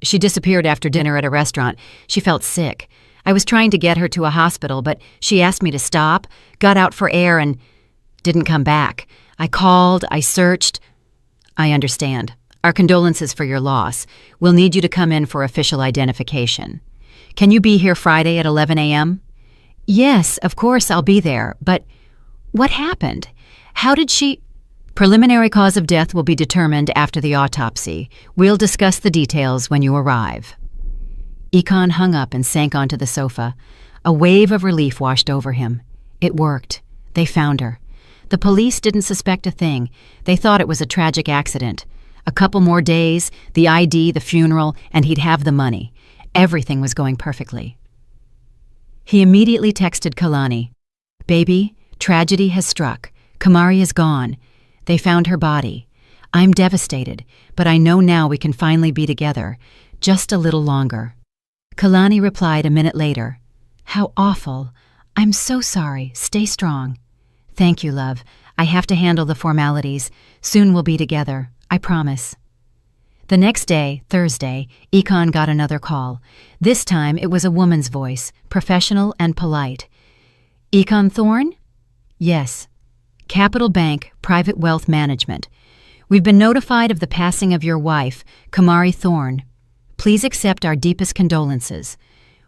She disappeared after dinner at a restaurant. She felt sick. I was trying to get her to a hospital, but she asked me to stop, got out for air, and didn't come back. I called, I searched." "I understand. Our condolences for your loss. We'll need you to come in for official identification. Can you be here Friday at 11 a.m.? "Yes, of course I'll be there, but what happened? How did she—" "Preliminary cause of death will be determined after the autopsy. We'll discuss the details when you arrive." Econ hung up and sank onto the sofa. A wave of relief washed over him. It worked. They found her. The police didn't suspect a thing. They thought it was a tragic accident. A couple more days, the ID, the funeral, and he'd have the money. Everything was going perfectly. He immediately texted Kalani. "Baby, tragedy has struck. Kamari is gone. They found her body. I'm devastated, but I know now we can finally be together. Just a little longer." Kalani replied a minute later. "How awful. I'm so sorry. Stay strong." "Thank you, love. I have to handle the formalities. Soon we'll be together. I promise." The next day, Thursday, Econ got another call. This time it was a woman's voice, professional and polite. "Econ Thorne?" "Yes." "Capital Bank, Private Wealth Management. We've been notified of the passing of your wife, Kamari Thorne. Please accept our deepest condolences.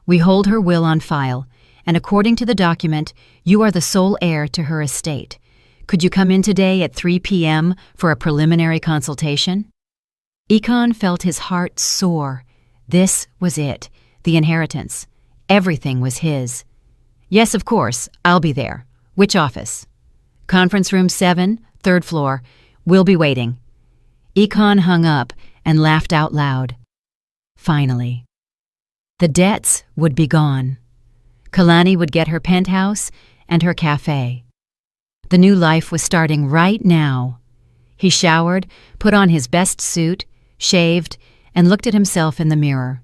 We hold her will on file, and according to the document, you are the sole heir to her estate. Could you come in today at 3 p.m. for a preliminary consultation?" Econ felt his heart soar. This was it, the inheritance. Everything was his. "Yes, of course. I'll be there. Which office?" "Conference room 7, 3rd floor. We'll be waiting." Econ hung up and laughed out loud. Finally. The debts would be gone. Kalani would get her penthouse and her cafe. The new life was starting right now. He showered, put on his best suit, shaved, and looked at himself in the mirror.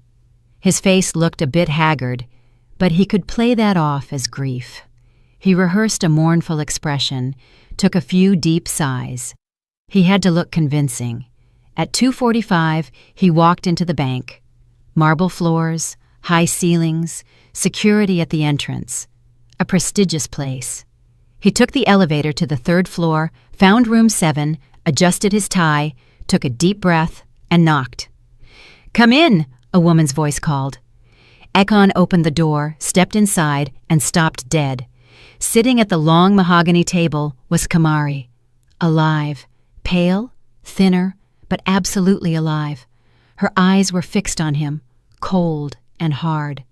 His face looked a bit haggard, but he could play that off as grief. He rehearsed a mournful expression, took a few deep sighs. He had to look convincing. At 2:45, he walked into the bank. Marble floors, high ceilings, security at the entrance. A prestigious place. He took the elevator to the 3rd floor, found room 7, adjusted his tie, took a deep breath, and knocked. "Come in," a woman's voice called. Econ opened the door, stepped inside, and stopped dead. Sitting at the long mahogany table was Kamari. Alive, pale, thinner, but absolutely alive. Her eyes were fixed on him, cold and hard.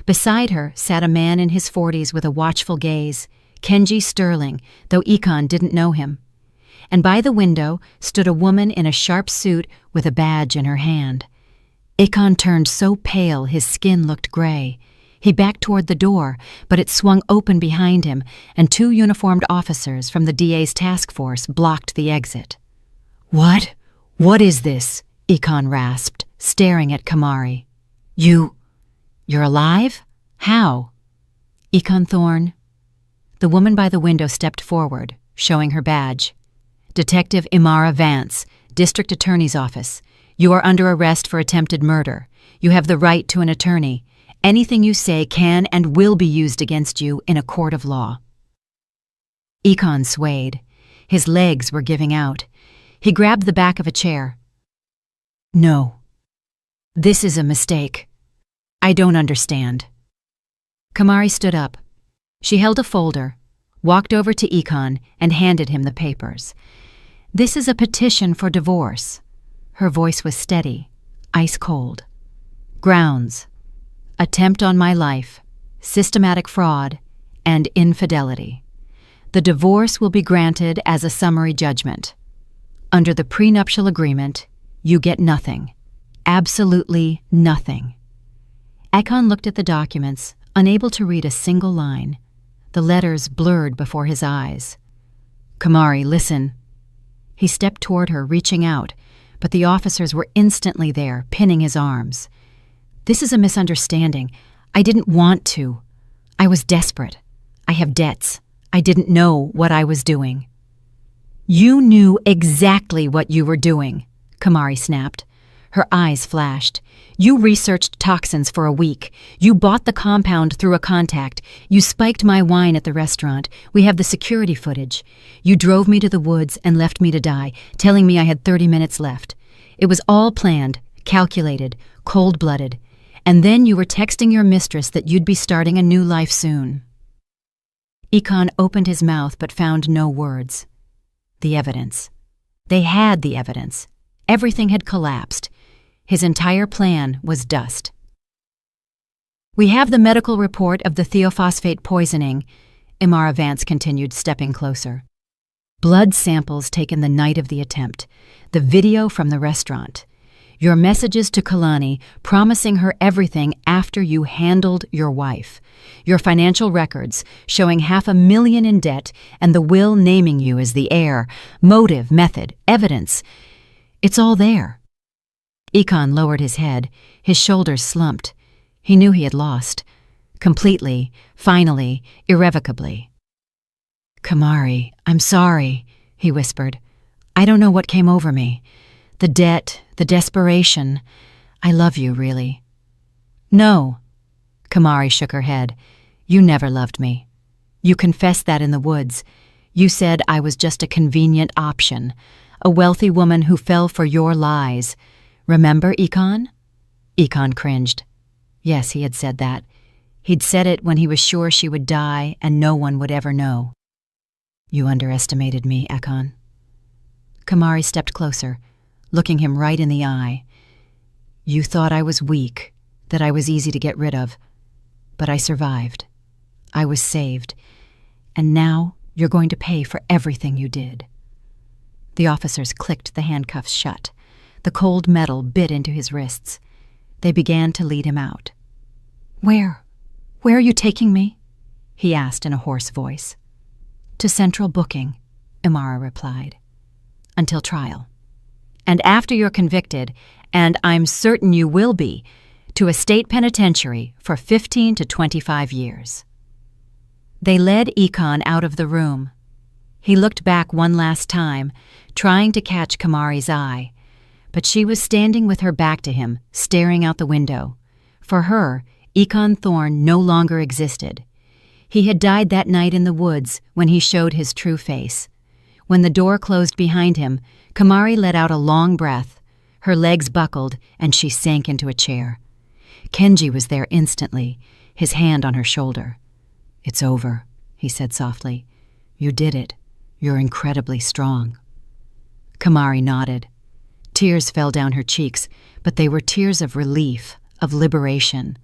Beside her sat a man in his 40s with a watchful gaze, Kenji Sterling, though Econ didn't know him. And by the window stood a woman in a sharp suit with a badge in her hand. Econ turned so pale his skin looked gray. He backed toward the door, but it swung open behind him, and 2 uniformed officers from the DA's task force blocked the exit. "What? What is this?" Econ rasped, staring at Kamari. You're alive? How?" "Econ Thorne." The woman by the window stepped forward, showing her badge. "Detective Imara Vance, District Attorney's Office. You are under arrest for attempted murder. You have the right to an attorney. Anything you say can and will be used against you in a court of law." Econ swayed. His legs were giving out. He grabbed the back of a chair. "No. This is a mistake. I don't understand." Kamari stood up. She held a folder, walked over to Econ, and handed him the papers. "This is a petition for divorce." Her voice was steady, ice cold. "Grounds. Attempt on my life. systematic fraud, and infidelity. The divorce will be granted as a summary judgment. Under the prenuptial agreement, you get nothing. Absolutely nothing. Ekon looked at the documents, unable to read a single line. The letters blurred before his eyes. "Kamari, listen." He stepped toward her, reaching out, but the officers were instantly there, pinning his arms. "This is a misunderstanding. I didn't want to. I was desperate. I have debts. I didn't know what I was doing." "You knew exactly what you were doing," Kamari snapped. Her eyes flashed. "You researched toxins for a week. You bought the compound through a contact. You spiked my wine at the restaurant. We have the security footage. You drove me to the woods and left me to die, telling me I had 30 minutes left. It was all planned, calculated, cold-blooded. And then you were texting your mistress that you'd be starting a new life soon." Ekon opened his mouth but found no words. The evidence. They had the evidence. Everything had collapsed. His entire plan was dust. "We have the medical report of the thiophosphate poisoning," Imara Vance continued, stepping closer. "Blood samples taken the night of the attempt. The video from the restaurant. Your messages to Kalani promising her everything after you handled your wife. Your financial records showing $500,000 in debt and the will naming you as the heir. Motive, method, evidence. It's all there." Ekon lowered his head. His shoulders slumped. He knew he had lost. Completely, finally, irrevocably. "Kamari, I'm sorry," he whispered. "I don't know what came over me. The debt, the desperation. I love you, really." "No." Kamari shook her head. "You never loved me. You confessed that in the woods. You said I was just a convenient option, a wealthy woman who fell for your lies. Remember, Ekon?" Ekon cringed. Yes, he had said that. He'd said it when he was sure she would die and no one would ever know. "You underestimated me, Ekon." Kamari stepped closer, looking him right in the eye. "You thought I was weak, that I was easy to get rid of. But I survived. I was saved. And now you're going to pay for everything you did." The officers clicked the handcuffs shut. The cold metal bit into his wrists. They began to lead him out. Where are you taking me?" he asked in a hoarse voice. "To central booking," Imara replied. "Until trial. And after you're convicted, and I'm certain you will be, to a state penitentiary for 15 to 25 years. They led Ekon out of the room. He looked back one last time, trying to catch Kamari's eye, but she was standing with her back to him, staring out the window. For her, Ekon Thorne no longer existed. He had died that night in the woods when he showed his true face. When the door closed behind him, Kamari let out a long breath. Her legs buckled, and she sank into a chair. Kenji was there instantly, his hand on her shoulder. "It's over," he said softly. "You did it. You're incredibly strong." Kamari nodded. Tears fell down her cheeks, but they were tears of relief, of liberation.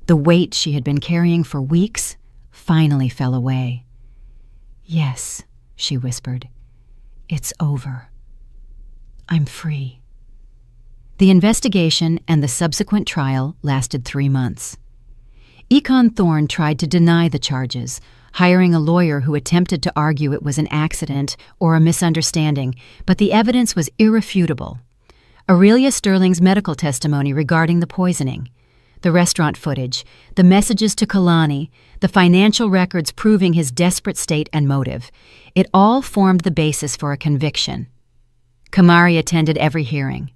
The weight she had been carrying for weeks finally fell away. "Yes," she whispered. "It's over. I'm free." The investigation and the subsequent trial lasted 3 months. Ekon Thorne tried to deny the charges, hiring a lawyer who attempted to argue it was an accident or a misunderstanding, but the evidence was irrefutable. Aurelia Sterling's medical testimony regarding the poisoning, the restaurant footage, the messages to Kalani, the financial records proving his desperate state and motive, it all formed the basis for a conviction. Kamari attended every hearing.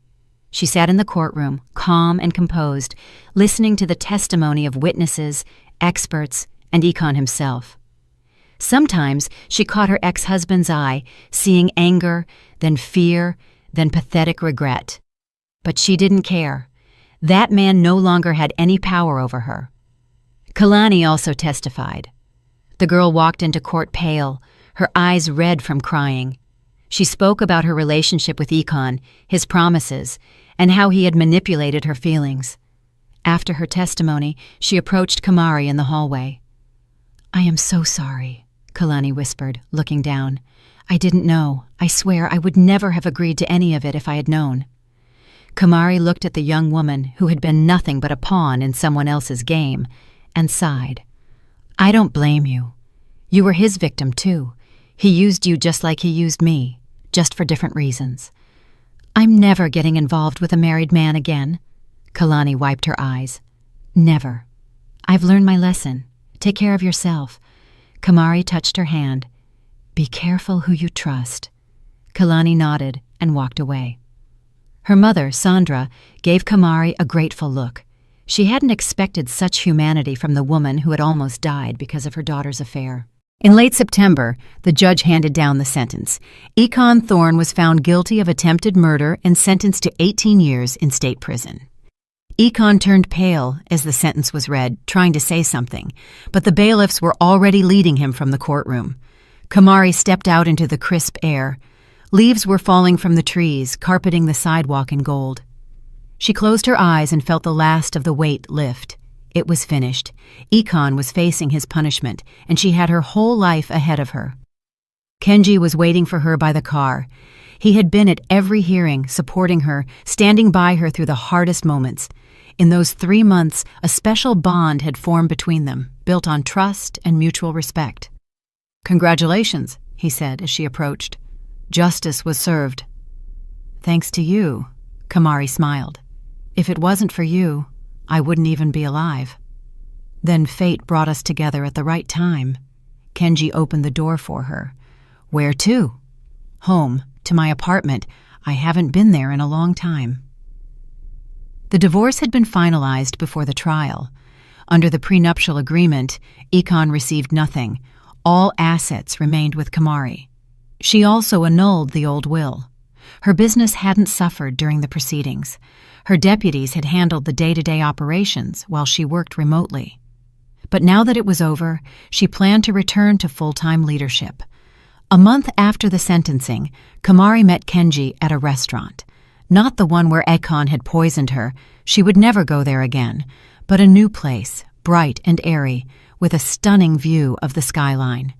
She sat in the courtroom, calm and composed, listening to the testimony of witnesses, experts, and Ekon himself. Sometimes she caught her ex-husband's eye, seeing anger, then fear, then pathetic regret. But she didn't care. That man no longer had any power over her. Kalani also testified. The girl walked into court pale, her eyes red from crying. She spoke about her relationship with Ekon, his promises, and how he had manipulated her feelings. After her testimony, she approached Kamari in the hallway. "I am so sorry," Kalani whispered, looking down. "I didn't know. I swear I would never have agreed to any of it if I had known." Kamari looked at the young woman who had been nothing but a pawn in someone else's game and sighed. "I don't blame you. You were his victim, too. He used you just like he used me, just for different reasons. I'm never getting involved with a married man again." Kalani wiped her eyes. "Never. I've learned my lesson. Take care of yourself." Kamari touched her hand. "Be careful who you trust." Kalani nodded and walked away. Her mother, Sandra, gave Kamari a grateful look. She hadn't expected such humanity from the woman who had almost died because of her daughter's affair. In late September, the judge handed down the sentence. Econ Thorne was found guilty of attempted murder and sentenced to 18 years in state prison. Econ turned pale as the sentence was read, trying to say something, but the bailiffs were already leading him from the courtroom. Kamari stepped out into the crisp air. Leaves were falling from the trees, carpeting the sidewalk in gold. She closed her eyes and felt the last of the weight lift. It was finished. Econ was facing his punishment, and she had her whole life ahead of her. Kenji was waiting for her by the car. He had been at every hearing, supporting her, standing by her through the hardest moments. In those 3 months, a special bond had formed between them, built on trust and mutual respect. "Congratulations," he said as she approached. "Justice was served." "Thanks to you," Kamari smiled. "If it wasn't for you, I wouldn't even be alive." Then fate brought us together at the right time. Kenji opened the door for her. "Where to?" "Home, to my apartment. I haven't been there in a long time." The divorce had been finalized before the trial. Under the prenuptial agreement, Econ received nothing. All assets remained with Kamari. She also annulled the old will. Her business hadn't suffered during the proceedings. Her deputies had handled the day-to-day operations while she worked remotely. But now that it was over, she planned to return to full-time leadership. A month after the sentencing, Kamari met Kenji at a restaurant. Not the one where Econ had poisoned her. She would never go there again, but a new place, bright and airy, with a stunning view of the skyline.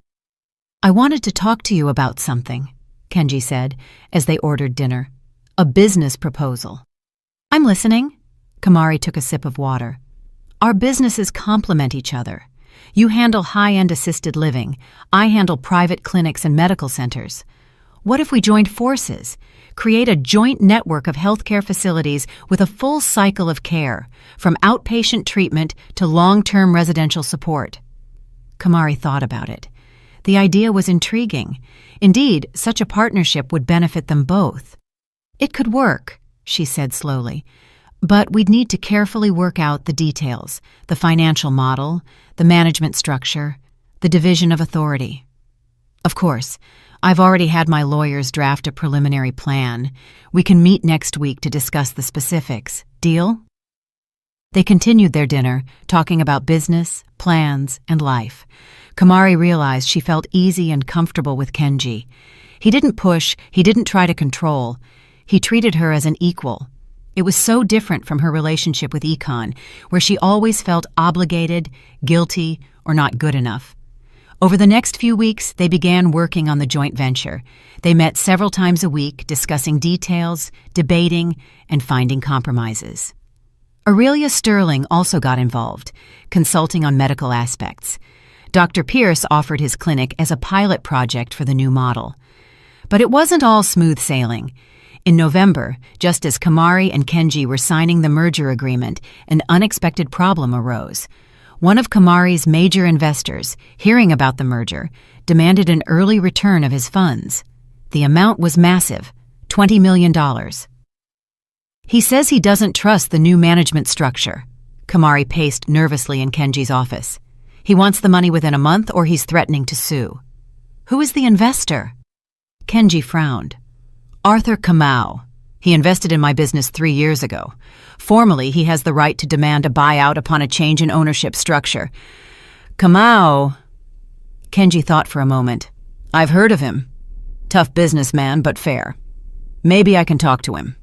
"I wanted to talk to you about something," Kenji said, as they ordered dinner. "A business proposal." "I'm listening." Kamari took a sip of water. "Our businesses complement each other. You handle high-end assisted living. I handle private clinics and medical centers. What if we joined forces? Create a joint network of healthcare facilities with a full cycle of care, from outpatient treatment to long-term residential support." Kamari thought about it. The idea was intriguing. Indeed, such a partnership would benefit them both. "It could work," she said slowly, "but we'd need to carefully work out the details, the financial model, the management structure, the division of authority. Of course, I've already had my lawyers draft a preliminary plan. We can meet next week to discuss the specifics. Deal?" They continued their dinner, talking about business, plans, and life. Kamari realized she felt easy and comfortable with Kenji. He didn't push, he didn't try to control. He treated her as an equal. It was so different from her relationship with Econ, where she always felt obligated, guilty, or not good enough. Over the next few weeks, they began working on the joint venture. They met several times a week, discussing details, debating, and finding compromises. Aurelia Sterling also got involved, consulting on medical aspects. Dr. Pierce offered his clinic as a pilot project for the new model. But it wasn't all smooth sailing. In November, just as Kamari and Kenji were signing the merger agreement, an unexpected problem arose. One of Kamari's major investors, hearing about the merger, demanded an early return of his funds. The amount was massive, $20 million. "He says he doesn't trust the new management structure." Kamari paced nervously in Kenji's office. "He wants the money within a month or he's threatening to sue." "Who is the investor?" Kenji frowned. "Arthur Kamau. He invested in my business 3 years ago. Formally, he has the right to demand a buyout upon a change in ownership structure. Kamau..." Kenji thought for a moment. "I've heard of him. Tough businessman, but fair. Maybe I can talk to him."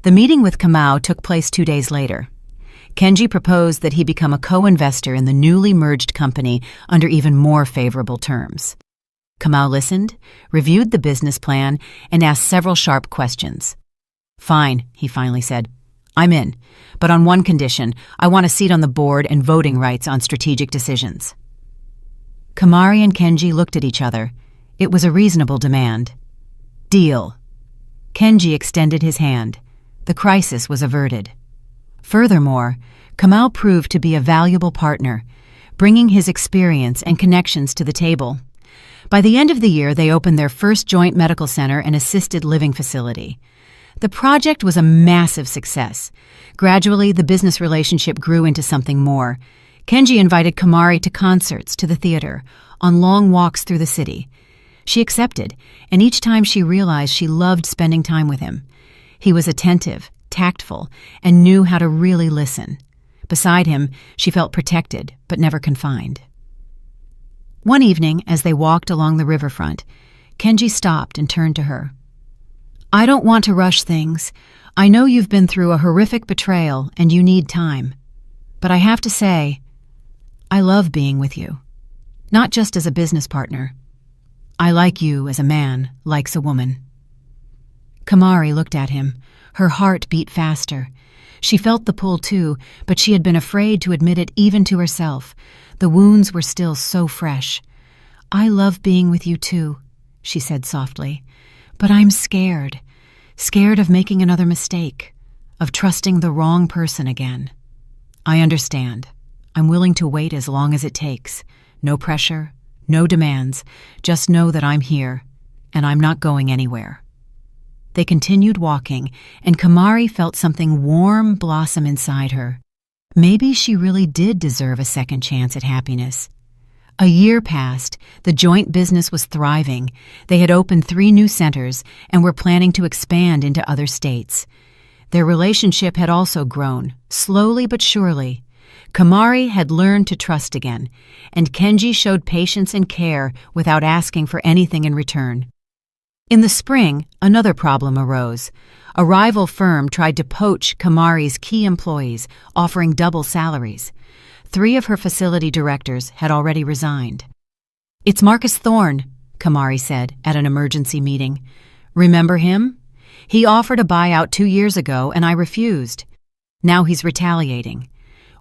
The meeting with Kamau took place 2 days later. Kenji proposed that he become a co-investor in the newly merged company under even more favorable terms. Kamau listened, reviewed the business plan, and asked several sharp questions. "Fine," he finally said. "I'm in, but on one condition: I want a seat on the board and voting rights on strategic decisions." Kamari and Kenji looked at each other. It was a reasonable demand. "Deal." Kenji extended his hand. The crisis was averted. Furthermore, Kamau proved to be a valuable partner, bringing his experience and connections to the table. By the end of the year, they opened their first joint medical center and assisted living facility. The project was a massive success. Gradually, the business relationship grew into something more. Kenji invited Kamari to concerts, to the theater, on long walks through the city. She accepted, and each time she realized she loved spending time with him. He was attentive, tactful, and knew how to really listen. Beside him, she felt protected, but never confined. One evening, as they walked along the riverfront, Kenji stopped and turned to her. "I don't want to rush things. I know you've been through a horrific betrayal and you need time. But I have to say, I love being with you. Not just as a business partner. I like you as a man likes a woman." Kamari looked at him. Her heart beat faster. She felt the pull too, but she had been afraid to admit it even to herself. The wounds were still so fresh. "I love being with you too," she said softly. "But I'm scared. Scared of making another mistake, of trusting the wrong person again." "I understand. I'm willing to wait as long as it takes. No pressure, no demands. Just know that I'm here, and I'm not going anywhere." They continued walking, and Kamari felt something warm blossom inside her. Maybe she really did deserve a second chance at happiness. A year passed. The joint business was thriving. They had opened 3 new centers and were planning to expand into other states. Their relationship had also grown, slowly but surely. Kamari had learned to trust again, and Kenji showed patience and care without asking for anything in return. In the spring, another problem arose. A rival firm tried to poach Kamari's key employees, offering double salaries. 3 of her facility directors had already resigned. "It's Marcus Thorne," Kamari said at an emergency meeting. "Remember him? He offered a buyout 2 years ago and I refused. Now he's retaliating.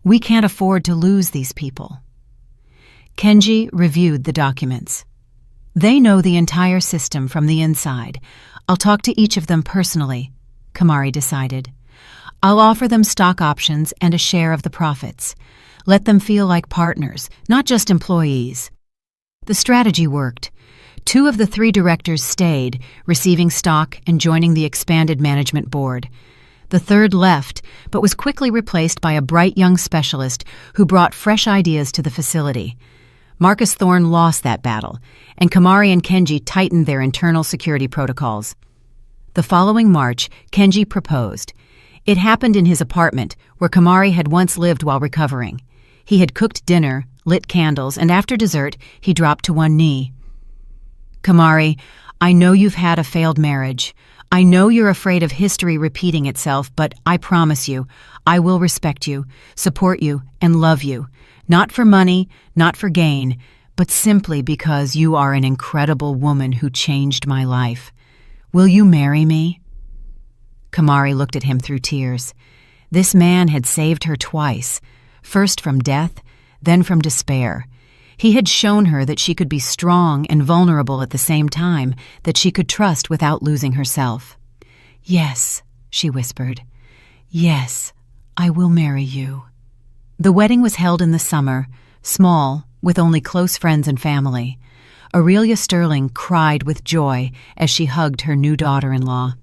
We can't afford to lose these people." Kenji reviewed the documents. "They know the entire system from the inside. I'll talk to each of them personally," Kamari decided. "I'll offer them stock options and a share of the profits. Let them feel like partners, not just employees." The strategy worked. 2 of the 3 directors stayed, receiving stock and joining the expanded management board. The 3rd left, but was quickly replaced by a bright young specialist who brought fresh ideas to the facility. Marcus Thorne lost that battle, and Kamari and Kenji tightened their internal security protocols. The following March, Kenji proposed. It happened in his apartment, where Kamari had once lived while recovering. He had cooked dinner, lit candles, and after dessert, he dropped to one knee. "Kamari, I know you've had a failed marriage. I know you're afraid of history repeating itself, but I promise you, I will respect you, support you, and love you. Not for money, not for gain, but simply because you are an incredible woman who changed my life. Will you marry me?" Kamari looked at him through tears. This man had saved her twice, first from death, then from despair. He had shown her that she could be strong and vulnerable at the same time, that she could trust without losing herself. "Yes," she whispered. "Yes, I will marry you." The wedding was held in the summer, small, with only close friends and family. Aurelia Sterling cried with joy as she hugged her new daughter-in-law.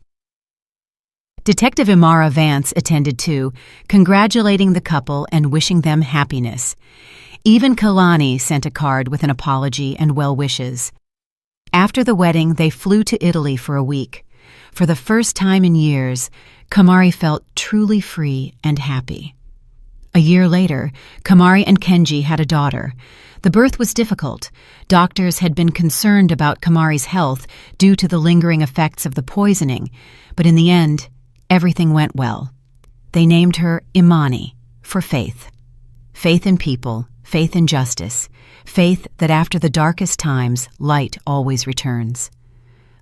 Detective Imara Vance attended too, congratulating the couple and wishing them happiness. Even Kalani sent a card with an apology and well wishes. After the wedding, they flew to Italy for a week. For the first time in years, Kamari felt truly free and happy. A year later, Kamari and Kenji had a daughter. The birth was difficult. Doctors had been concerned about Kamari's health due to the lingering effects of the poisoning, but in the end, everything went well. They named her Imani, for faith. Faith in people, faith in justice, faith that after the darkest times, light always returns.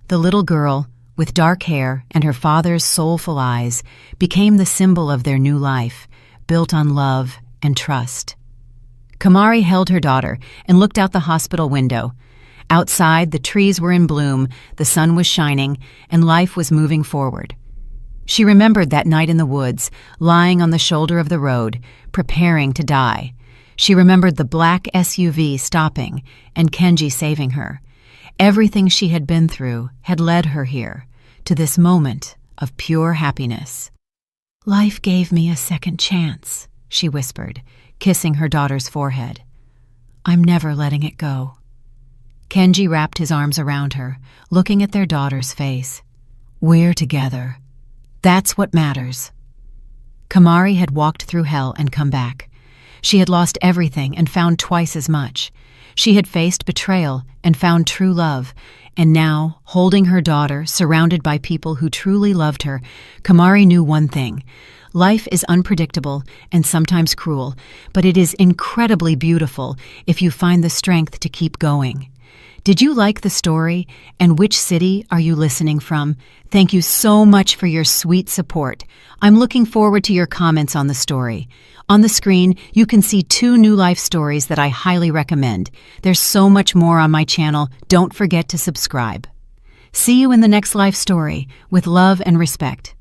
The little girl, with dark hair and her father's soulful eyes, became the symbol of their new life, built on love and trust. Kamari held her daughter and looked out the hospital window. Outside, the trees were in bloom, the sun was shining, and life was moving forward. She remembered that night in the woods, lying on the shoulder of the road, preparing to die. She remembered the black SUV stopping and Kenji saving her. Everything she had been through had led her here, to this moment of pure happiness. "Life gave me a second chance," she whispered, kissing her daughter's forehead. "I'm never letting it go." Kenji wrapped his arms around her, looking at their daughter's face. "We're together. That's what matters." Kamari had walked through hell and come back. She had lost everything and found twice as much. She had faced betrayal and found true love, and now, holding her daughter, surrounded by people who truly loved her, Kamari knew one thing. Life is unpredictable and sometimes cruel, but it is incredibly beautiful if you find the strength to keep going. Did you like the story? And which city are you listening from? Thank you so much for your sweet support. I'm looking forward to your comments on the story. On the screen, you can see 2 new life stories that I highly recommend. There's so much more on my channel. Don't forget to subscribe. See you in the next life story. With love and respect.